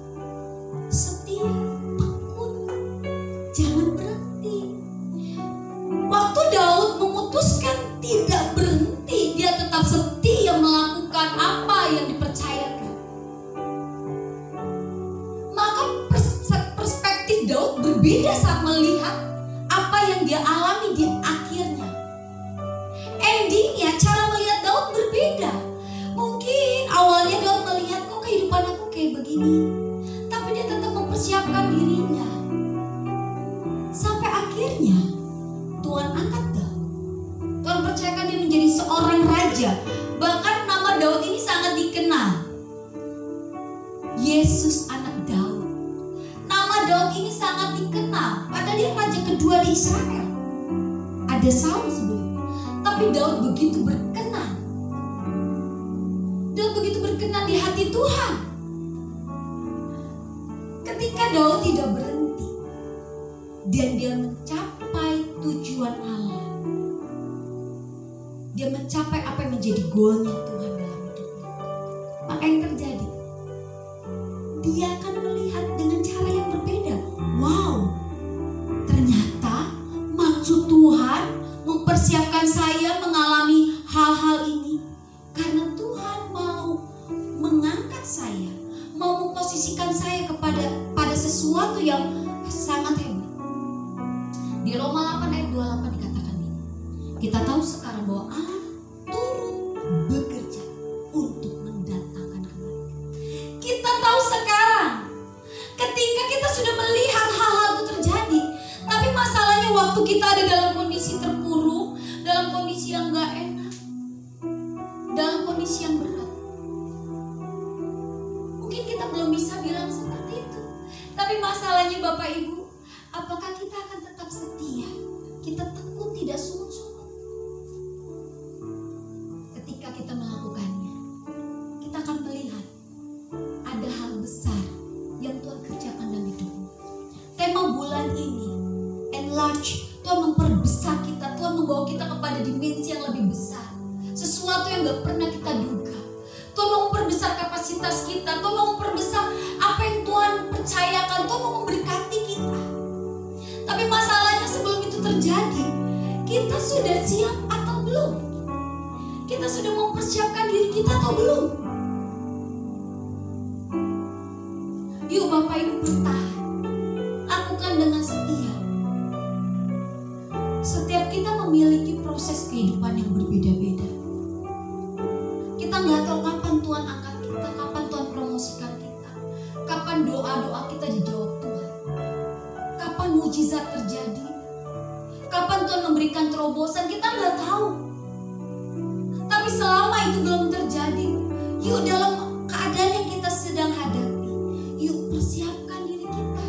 setia, tekun, jangan berhenti. Waktu Daud memutuskan tidak berhenti, dia tetap setia melakukan apa yang dipercayakan. Maka perspektif Daud berbeda saat melihat apa yang dia alami di akhirnya. Endingnya, cara melihat Daud berbeda. Mungkin awalnya Daud melihat, kok kehidupan aku kayak begini, tapi dia tetap mempersiapkan dirinya. Sampai akhirnya Tuhan angkat Daud. Tuhan percayakan dia menjadi seorang raja. Bahkan nama Daud ini sangat dikenal, Yesus anak Daud. Nama Daud ini sangat dikenal, padahal dia raja kedua di Israel. Ada Saul sebelumnya, tapi Daud begitu berkenan. Daud begitu berkenan di hati Tuhan. Ketika Daud tidak berhenti dan dia mencapai tujuan Allah, dia mencapai apa yang menjadi goalnya Tuhan dalam hidupnya, maka yang terjadi, dia akan melihat dengan cara yang berbeda. Wow, ternyata maksud Tuhan mempersiapkan saya mengalami hal-hal ini karena Tuhan mau mengangkat saya, mau memposisikan saya pada sesuatu yang sangat hebat. Di Roma 8 ayat 28 dikatakan ini. Kita tahu sekarang bahwa Allah turut bekerja untuk mendatangkan kebaikan. Kita tahu sekarang ketika kita sudah melihat hal-hal itu terjadi, tapi masalahnya waktu kita ada dalam kondisi terpuruk, dalam kondisi yang gak enak, dalam kondisi yang berat, mungkin kita belum bisa bilang seperti itu. Tapi masalahnya Bapak Ibu, apakah kita akan tetap setia? Kita tekun, tidak sungut-sungut. Ketika kita melakukannya, kita akan melihat ada hal besar yang Tuhan kerjakan dalam hidupmu. Tema bulan ini, enlarge. Tuhan memperbesar kita, Tuhan membawa kita kepada dimensi yang lebih besar, sesuatu yang gak pernah kita duga. Tuhan mau memperbesar kapasitas kita, Tuhan mau memperbesar apa yang Tuhan percayakan, Tuhan mau memberkati kita. Tapi masalahnya sebelum itu terjadi, kita sudah siap atau belum? Kita sudah mempersiapkan diri kita atau belum? Yuk Bapak Ibu bertahan, lakukan dengan setia. Setiap kita memiliki proses kehidupan yang berbeda-beda. Kita nggak tahu kapan Tuhan angkat kita, kapan Tuhan promosikan kita, kapan doa-doa kita dijawab Tuhan, kapan mujizat terjadi, kapan Tuhan memberikan terobosan, kita nggak tahu. Tapi selama itu belum terjadi, yuk dalam keadaan yang kita sedang hadapi, yuk persiapkan diri kita.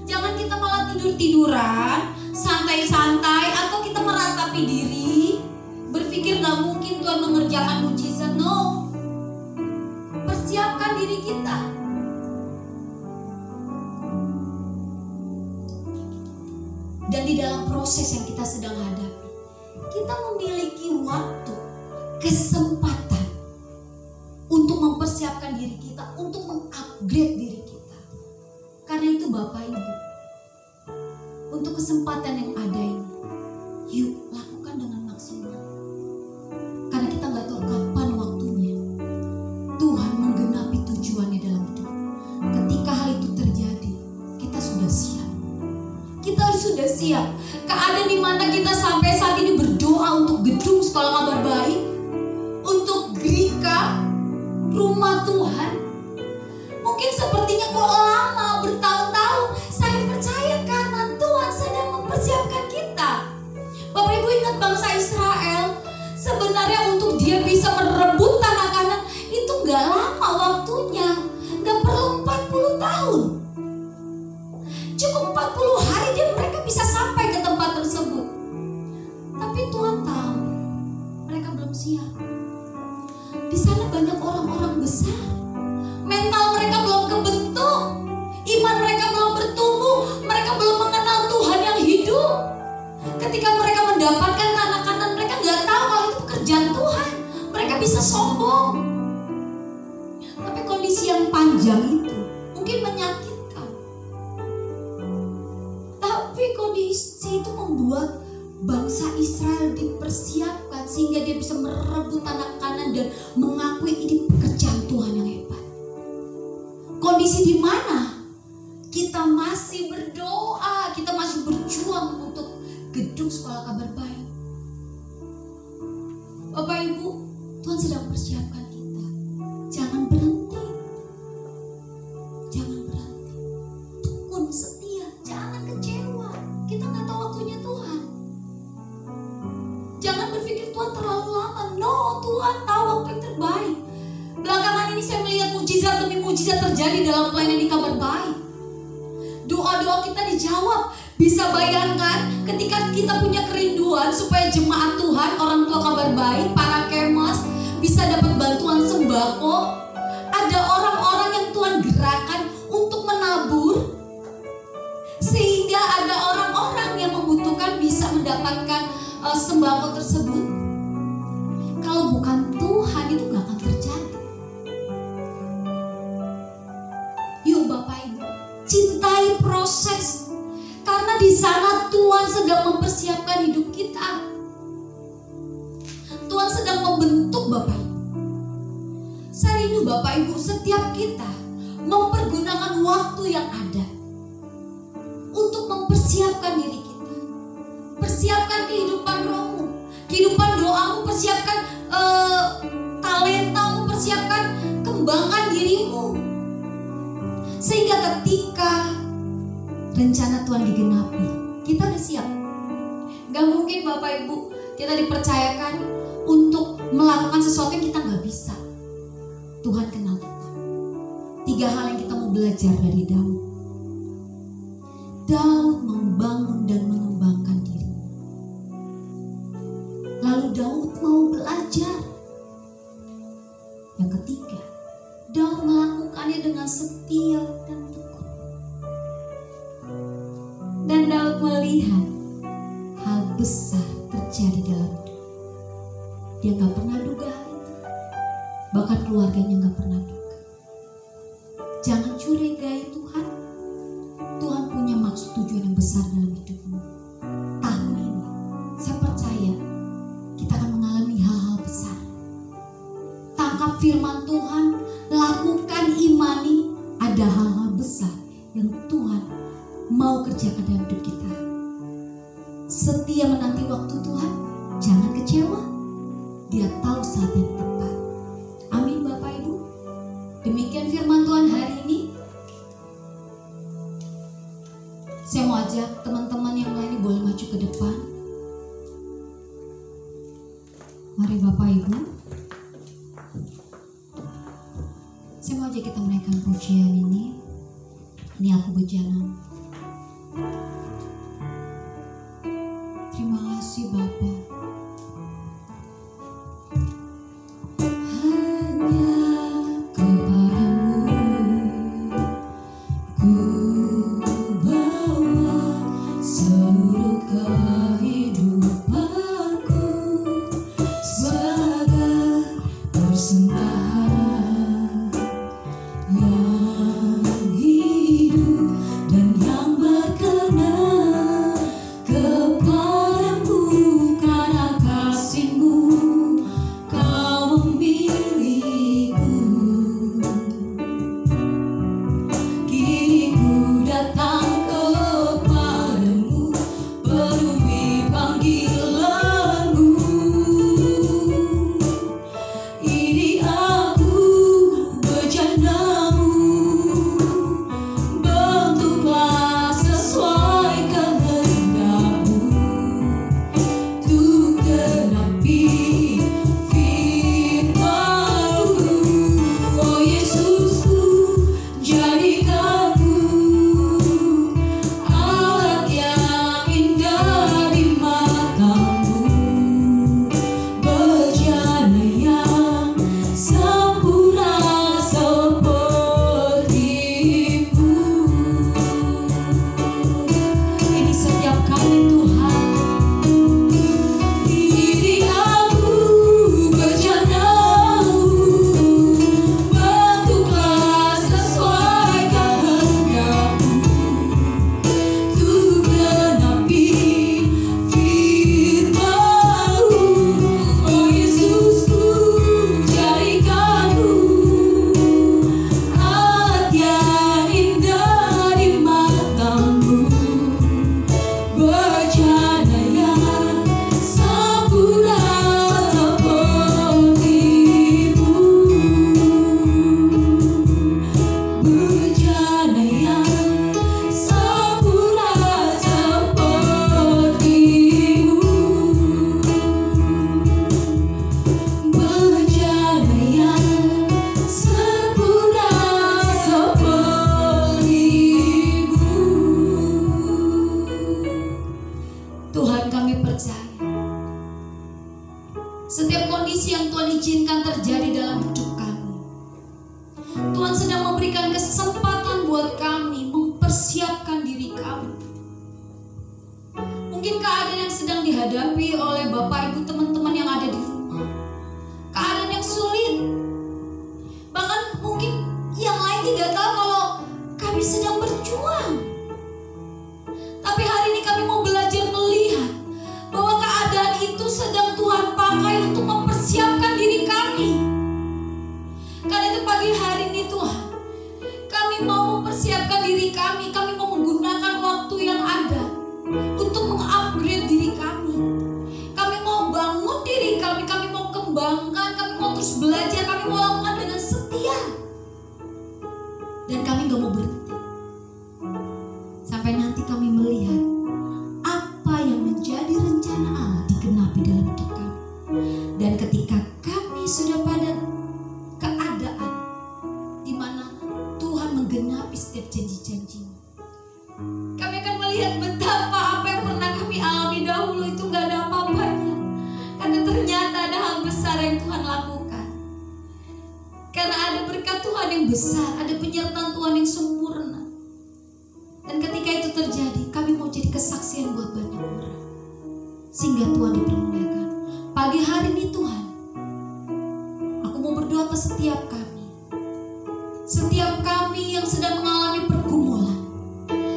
Jangan kita malah tidur-tiduran, santai-santai, atau kita meratapi diri, berpikir gak mungkin Tuhan mengerjakan mujizat. No, persiapkan diri kita. Dan di dalam proses yang kita sedang hadapi, kita memiliki waktu, kesempatan untuk mempersiapkan diri kita, untuk mengupgrade diri kita. Karena itu Bapak Ibu, untuk kesempatan yang ada ini, yuk lakukan dengan maksimal. Karena kita gak tahu kapan waktunya Tuhan menggenapi tujuannya dalam hidup. Ketika hal itu terjadi, kita sudah siap. Kita harus sudah siap. Keadaan dimana kita sampai saat ini berdoa untuk gedung sekolah kabar baik, untuk gereja, rumah Tuhan, mungkin sepertinya kok lama, bertahun-tahun. Saya percaya karena Tuhan sedang mempersiapkan kita. Bapak Ibu ingat bangsa Israel, sebenarnya untuk dia bisa merebut tanah Kanaan itu gak lama waktunya, gak perlu 40 tahun. Cukup 40 hari dia mereka bisa sampai ke tempat tersebut. Tapi Tuhan tahu mereka belum siap. Di sana banyak orang-orang besar, mental mereka belum kebentuk, iman mereka belum bertumbuh, mereka belum mengenal Tuhan yang hidup. Ketika mereka mendapatkan tanah Kanaan, mereka gak tahu kalau itu pekerjaan Tuhan. Mereka bisa sombong. Tapi kondisi yang panjang itu mungkin menyakitkan. Tapi kondisi itu membuat bangsa Israel dipersiapkan sehingga dia bisa merebut tanah Kanaan dan mengakui ini pekerjaan Tuhan yang hebat. Kondisi di mana kita masih berdoa, kita masih berjuang untuk gedung sekolah kabar baik. Bapak Ibu, Tuhan sedang persiapkan kita. Jangan berhenti. Jangan berhenti. Tekun, setia, jangan kecewa. Kita nggak tahu waktunya Tuhan. Jangan berpikir Tuhan terlalu lama. No, Tuhan tahu waktu yang terbaik. Belakangan ini saya melihat mujizat demi mujizat terjadi dalam pelayanan di kabar baik. Doa-doa kita dijawab. Bisa bayangkan ketika kita punya kerinduan supaya jemaat Tuhan, orang tua kabar baik, para kemas bisa dapat bantuan sembako. Ada orang-orang yang Tuhan gerakan untuk menabur, sehingga ada orang-orang yang membutuhkan bisa mendapatkan sembako tersebut. Kalau bukan Tuhan itu gak akan terjadi. Yuk Bapak Ibu, cintai proses. Karena di sana Tuhan sedang mempersiapkan hidup kita. Tuhan sedang membentuk Bapak Ibu. Saya rindu Bapak Ibu setiap kita mempergunakan waktu yang ada untuk mempersiapkan diri kita. Persiapkan kehidupan rohmu, kehidupan doamu, persiapkan talentamu, persiapkan kembangkan dirimu. Sehingga ketika rencana Tuhan digenapi, kita udah siap. Gak mungkin Bapak Ibu kita dipercayakan untuk melakukan sesuatu yang kita gak bisa. Tuhan kenal kita. 3 hal yang kita mau belajar dari Daud. Daud membangun dan mengembangkan diri. Lalu Daud mau belajar. Yang ketiga, Daud melakukannya dengan setia dan tekun. Dan Daud melihat hal besar terjadi dalam hidup. Dia gak pernah duga hal itu. Bahkan keluarganya gak pernah duga. Jangan curigai Tuhan. Tuhan punya maksud tujuan yang besar dalam hidupmu. Tahun ini saya percaya kita akan mengalami hal-hal besar. Tangkap firman Tuhan, lakukan, imani. Ada hal-hal besar yang Tuhan mau kerjakan dalam hidup kita. Setia menanti waktu Tuhan, jangan kecewa. Dia tahu saat yang tepat. Amin Bapak Ibu. Demikian firman Tuhan hari ini. Saya mau ajak teman-teman yang lain boleh maju ke depan. Mari Bapak Ibu. Saya mau ajak kita menaikkan pujian ini. Ini aku bejana. Terima kasih Bapa. Seluruh kehidupanku Mungkin keadaan yang sedang dihadapi oleh Bapak Ibu teman-teman yang ada di rumah, keadaan yang sulit. Bahkan mungkin yang lain tidak tahu kalau kami sedang berjuang. Tapi hari ini kami mau belajar melihat bahwa keadaan itu sedang Tuhan pakai untuk mempersiapkan diri kami. Karena itu pagi hari ini Tuhan, kami mau mempersiapkan diri kami. Kami mau menggunakan waktu yang ada untuk mengupgrade diri kami. Kami mau bangun diri kami, kami mau kembangkan, kami mau terus belajar, kami mau lakukan dengan setia. Dan kami gak mau berhenti sampai nanti kami melihat apa yang menjadi rencana Allah digenapi dalam hidup kami. Dan ketika kami sudah pada keadaan di mana Tuhan menggenapi setiap janji-janji-Nya, kami akan melihat betapa apa yang pernah kami alami dahulu itu gak ada apa-apanya. Karena ternyata ada hal besar yang Tuhan lakukan. Karena ada berkat Tuhan yang besar, ada penyertaan Tuhan yang sempurna. Dan ketika itu terjadi, kami mau jadi kesaksian buat banyak orang, sehingga Tuhan dipermuliakan. Pagi hari ini Tuhan, aku mau berdoa ke setiap kami yang sedang mengalami pergumulan,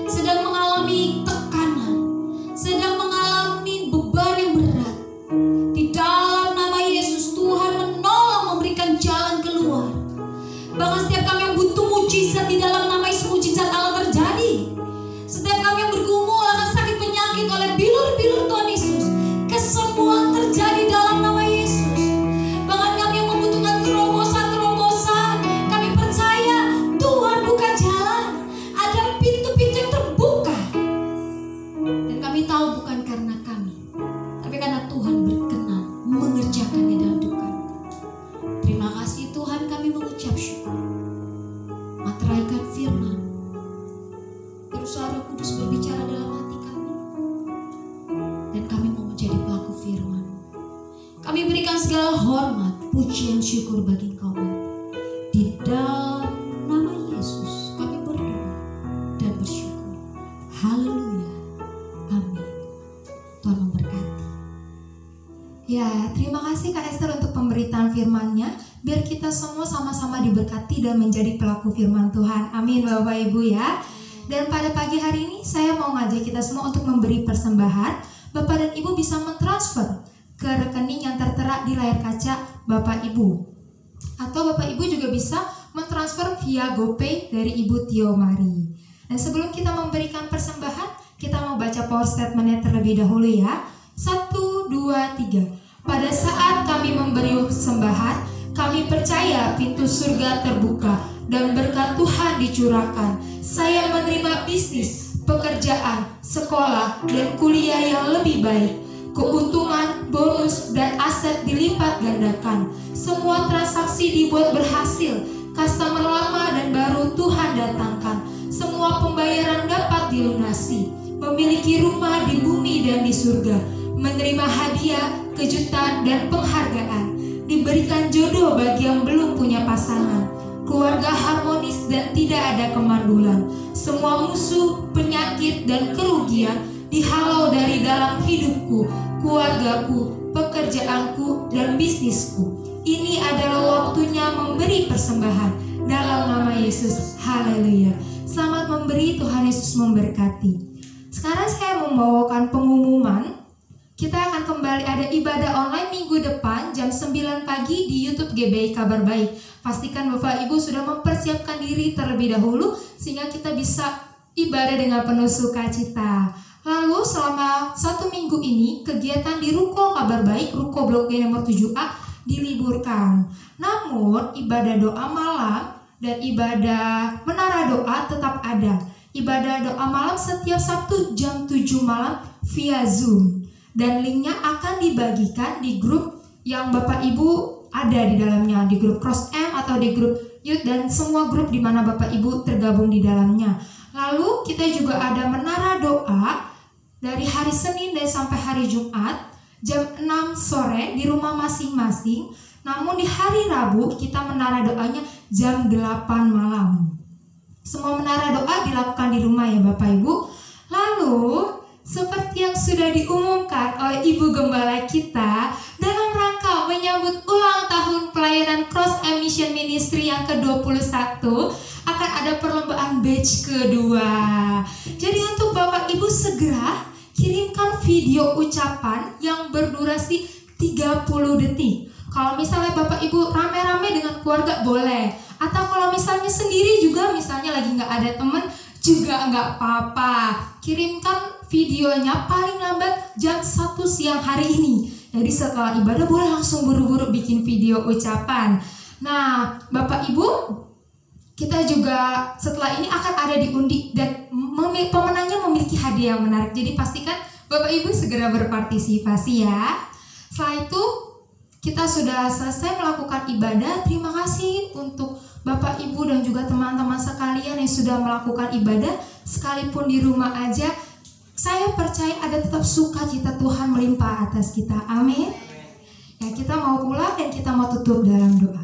sedang mengalami tekanan, sedang mengalami beban yang berat. Di dalam nama Yesus, Tuhan menolong, memberikan jalan keluar. Bahkan setiap kami yang butuh mujizat, di dalam nama Yesus mujizat Allah terjadi. Setiap kami yang bergumul akan sakit penyakit oleh bilur-bilur Tuhan Yesus, kesembuhan terjadi dalam nama Yesus. Bahkan kami yang membutuhkan terobosan, kami percaya Tuhan buka jalan, ada pintu-pintu yang terbuka. Dan kami tahu bukan karena kami, tapi karena Tuhan berkenan mengerjakannya dalam hidup kami. Terima kasih Tuhan, kami mengucap syukur. Materaikan firman, Suara Roh Kudus berbicara dalam hati kami, dan kami mau menjadi pelaku firman. Kami berikan segala hormat, pujian, syukur bagi Engkau Bapa. Di dalam nama Yesus kami berdoa dan bersyukur. Haleluya, amin. Tuhan memberkati. Ya, terima kasih Kak Esther untuk pemberitaan firman-Nya. Biar kita semua sama-sama diberkati dan menjadi pelaku firman Tuhan. Amin Bapak Ibu ya. Dan pada pagi hari ini saya mau ngajak kita semua untuk memberi persembahan. Bapak dan Ibu bisa mentransfer ke rekening yang tertera di layar kaca Bapak Ibu. Atau Bapak Ibu juga bisa mentransfer via GoPay dari Ibu Tio Mari. Dan sebelum kita memberikan persembahan, kita mau baca power statement-nya terlebih dahulu ya. 1, 2, 3. Pada saat kami memberi persembahan, kami percaya pintu surga terbuka dan berkat Tuhan dicurahkan. Saya menerima bisnis, pekerjaan, sekolah, dan kuliah yang lebih baik. Keuntungan, bonus, dan aset dilipat gandakan. Semua transaksi dibuat berhasil. Customer lama dan baru Tuhan datangkan. Semua pembayaran dapat dilunasi. Memiliki rumah di bumi dan di surga. Menerima hadiah, kejutan, dan penghargaan. Diberikan jodoh bagi yang belum punya pasangan. Keluarga harmonis dan tidak ada kemandulan. Semua musuh, penyakit, dan kerugian dihalau dari dalam hidupku, keluargaku, pekerjaanku, dan bisnisku. Ini adalah waktunya memberi persembahan dalam nama Yesus. Haleluya. Selamat memberi, Tuhan Yesus memberkati. Sekarang saya membawakan pengumuman. Kita akan kembali ada ibadah online minggu depan jam 9 pagi di YouTube GBI Kabar Baik. Pastikan Bapak Ibu sudah mempersiapkan diri terlebih dahulu sehingga kita bisa ibadah dengan penuh sukacita. Lalu selama 1 minggu ini kegiatan di Ruko Kabar Baik, Ruko Blok G nomor 7A diliburkan. Namun ibadah doa malam dan ibadah menara doa tetap ada. Ibadah doa malam setiap Sabtu jam 7 malam via Zoom. Dan linknya akan dibagikan di grup yang Bapak Ibu ada di dalamnya, di grup Cross M atau di grup Youth dan semua grup di mana Bapak Ibu tergabung di dalamnya. Lalu kita juga ada menara doa dari hari Senin dan sampai hari Jumat jam 6 sore di rumah masing-masing. Namun di hari Rabu kita menara doanya jam 8 malam. Semua menara doa dilakukan di rumah ya Bapak Ibu. Lalu seperti yang sudah diumumkan oleh Ibu Gembala kita, dalam rangka menyambut ulang tahun pelayanan Cross and Mission Ministry yang ke-21, akan ada perlombaan batch kedua. Jadi untuk Bapak Ibu segera kirimkan video ucapan yang berdurasi 30 detik. Kalau misalnya Bapak Ibu rame-rame dengan keluarga boleh. Atau kalau misalnya sendiri juga, misalnya lagi nggak ada temen juga nggak apa-apa. Kirimkan videonya paling lambat jam 1 siang hari ini. Jadi setelah ibadah boleh langsung buru-buru bikin video ucapan. Nah, Bapak Ibu, kita juga setelah ini akan ada diundi dan pemenangnya memiliki hadiah yang menarik. Jadi pastikan Bapak Ibu segera berpartisipasi ya. Setelah itu kita sudah selesai melakukan ibadah. Terima kasih untuk Bapak Ibu dan juga teman-teman sekalian yang sudah melakukan ibadah sekalipun di rumah aja. Saya percaya ada tetap sukacita Tuhan melimpah atas kita. Amin. Ya, kita mau pulang dan kita mau tutup dalam doa.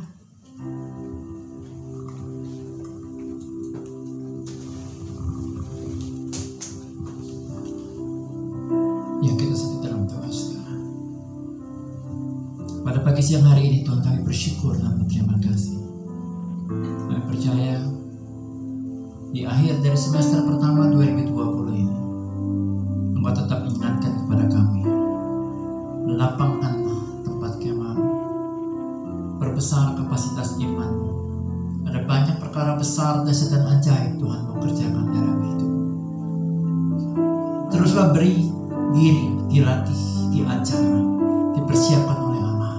Ya, kita sedang dalam doa, saudara. Pada pagi siang hari ini Tuhan, kami bersyukur dan berterima kasih. Kami percaya di akhir dari semester pertama 2020 ini, Engkau tetap ingatkan kepada kami, lapangkan tempat kemah, perbesar kapasitas iman. Ada banyak perkara besar, dahsyat dan ajaib Tuhan mau kerjakan dalam hidup. Teruslah beri diri, dilatih, diajar, dipersiapkan oleh Allah.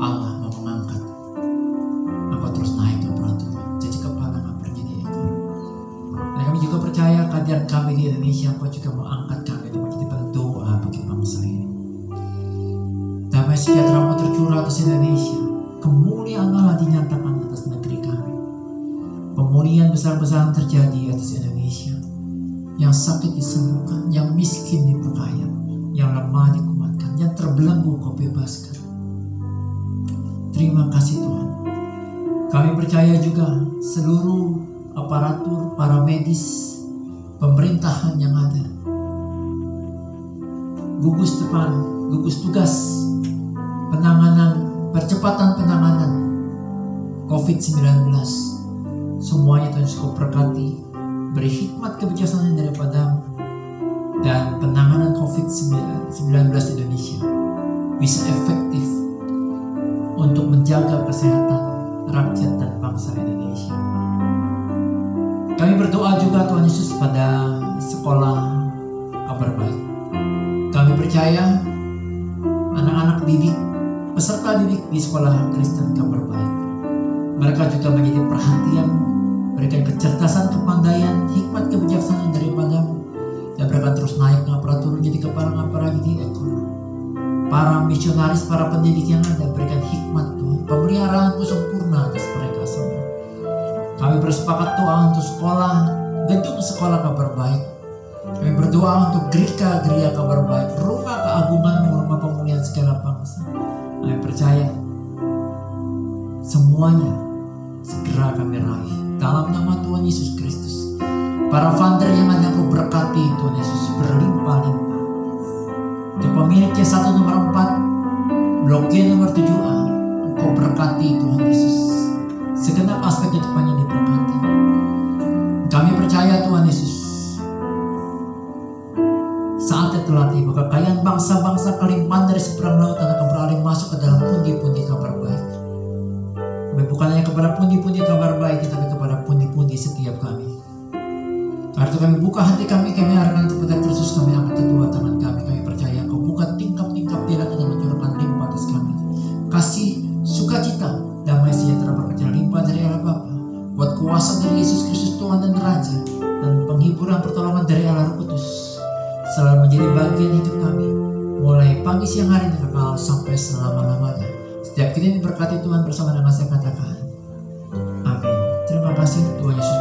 Allah mau mengangkat. Engkau terus naik ke peraturan, jadi kepala nggak pergi di ekor. Dan kami juga percaya kehadiran kami di Indonesia, Engkau juga mau angkat kami untuk menjadi pendoa bagi bangsa ini. Damai sejahtera mau tercurah atas Indonesia. Kemuliaan Allah dinyatakan atas negeri kami. Pemulihan besar-besaran terjadi atas Indonesia. Yang sakit disembuhkan, yang miskin diperkaya, yang lemah dikuatkan, yang terbelenggu Kau bebaskan. Terima kasih Tuhan. Kami percaya juga seluruh aparatur, para medis, pemerintahan yang ada, gugus depan, gugus tugas penanganan, percepatan penanganan COVID-19, semuanya Tuhan Kau berkati. Beri hikmat kebijaksanaan daripada dan penanganan COVID-19 Indonesia bisa efektif untuk menjaga kesehatan rakyat dan bangsa Indonesia. Kami berdoa juga Tuhan Yesus pada sekolah Kabar Baik. Kami percaya anak-anak didik, peserta didik di sekolah Kristen Kabar Baik, mereka juga menjadi perhatian, berikan kecerdasan, kepandaian, hikmat, kebijaksanaan daripada-Mu, dan mereka terus naik ngaparatur jadi kepala ngapara jadi ekor. Para misionaris, para pendidik yang ada, berikan hikmat Tuhan, pemeliharaan-Mu sempurna atas mereka semua. Kami bersepakat doa untuk sekolah, gedung sekolah Kabar Baik. Kami berdoa untuk gereja Kabar Baik, rumah keagungan-Mu, rumah pemulihan segala bangsa. Kami percaya semuanya segera kami raih dalam nama Tuhan Yesus Kristus. Para founder yang ada Kau berkati Tuhan Yesus berlimpah-limpah. Untuk pemilik C1 nomor 4, Blok G nomor 7A, Kau berkati Tuhan Yesus. Segenap aspek kehidupannya diberkati. Kami percaya Tuhan Yesus, saatnya telah tiba. Kekayaan bangsa-bangsa kelimpahan dari seberang lautan akan beralih masuk ke dalam pundi-pundi Kabar Baik. Bukan hanya kepada pundi-pundi Kabar Baik, tetapi kepada pundi-pundi setiap kami. Karena itu kami buka hati kami arahkan kepada Kristus, kami angkat kedua tangan kami. Kami percaya Kau buka tingkap-tingkap di langit dan mencurahkan limpah atas kami. Kasih, sukacita, damai sejahtera berkecil limpah dari Allah Bapa, buat kuasa dari Yesus Kristus Tuhan dan Raja, dan penghiburan pertolongan dari Allah Roh Kudus selalu menjadi bagian hidup kami, mulai pagi, siang, hari, dan kekal sampai selama-lamanya. Setiap kita diberkati Tuhan bersama dengan saya katakan amin. Terima kasih Tuhan Yesus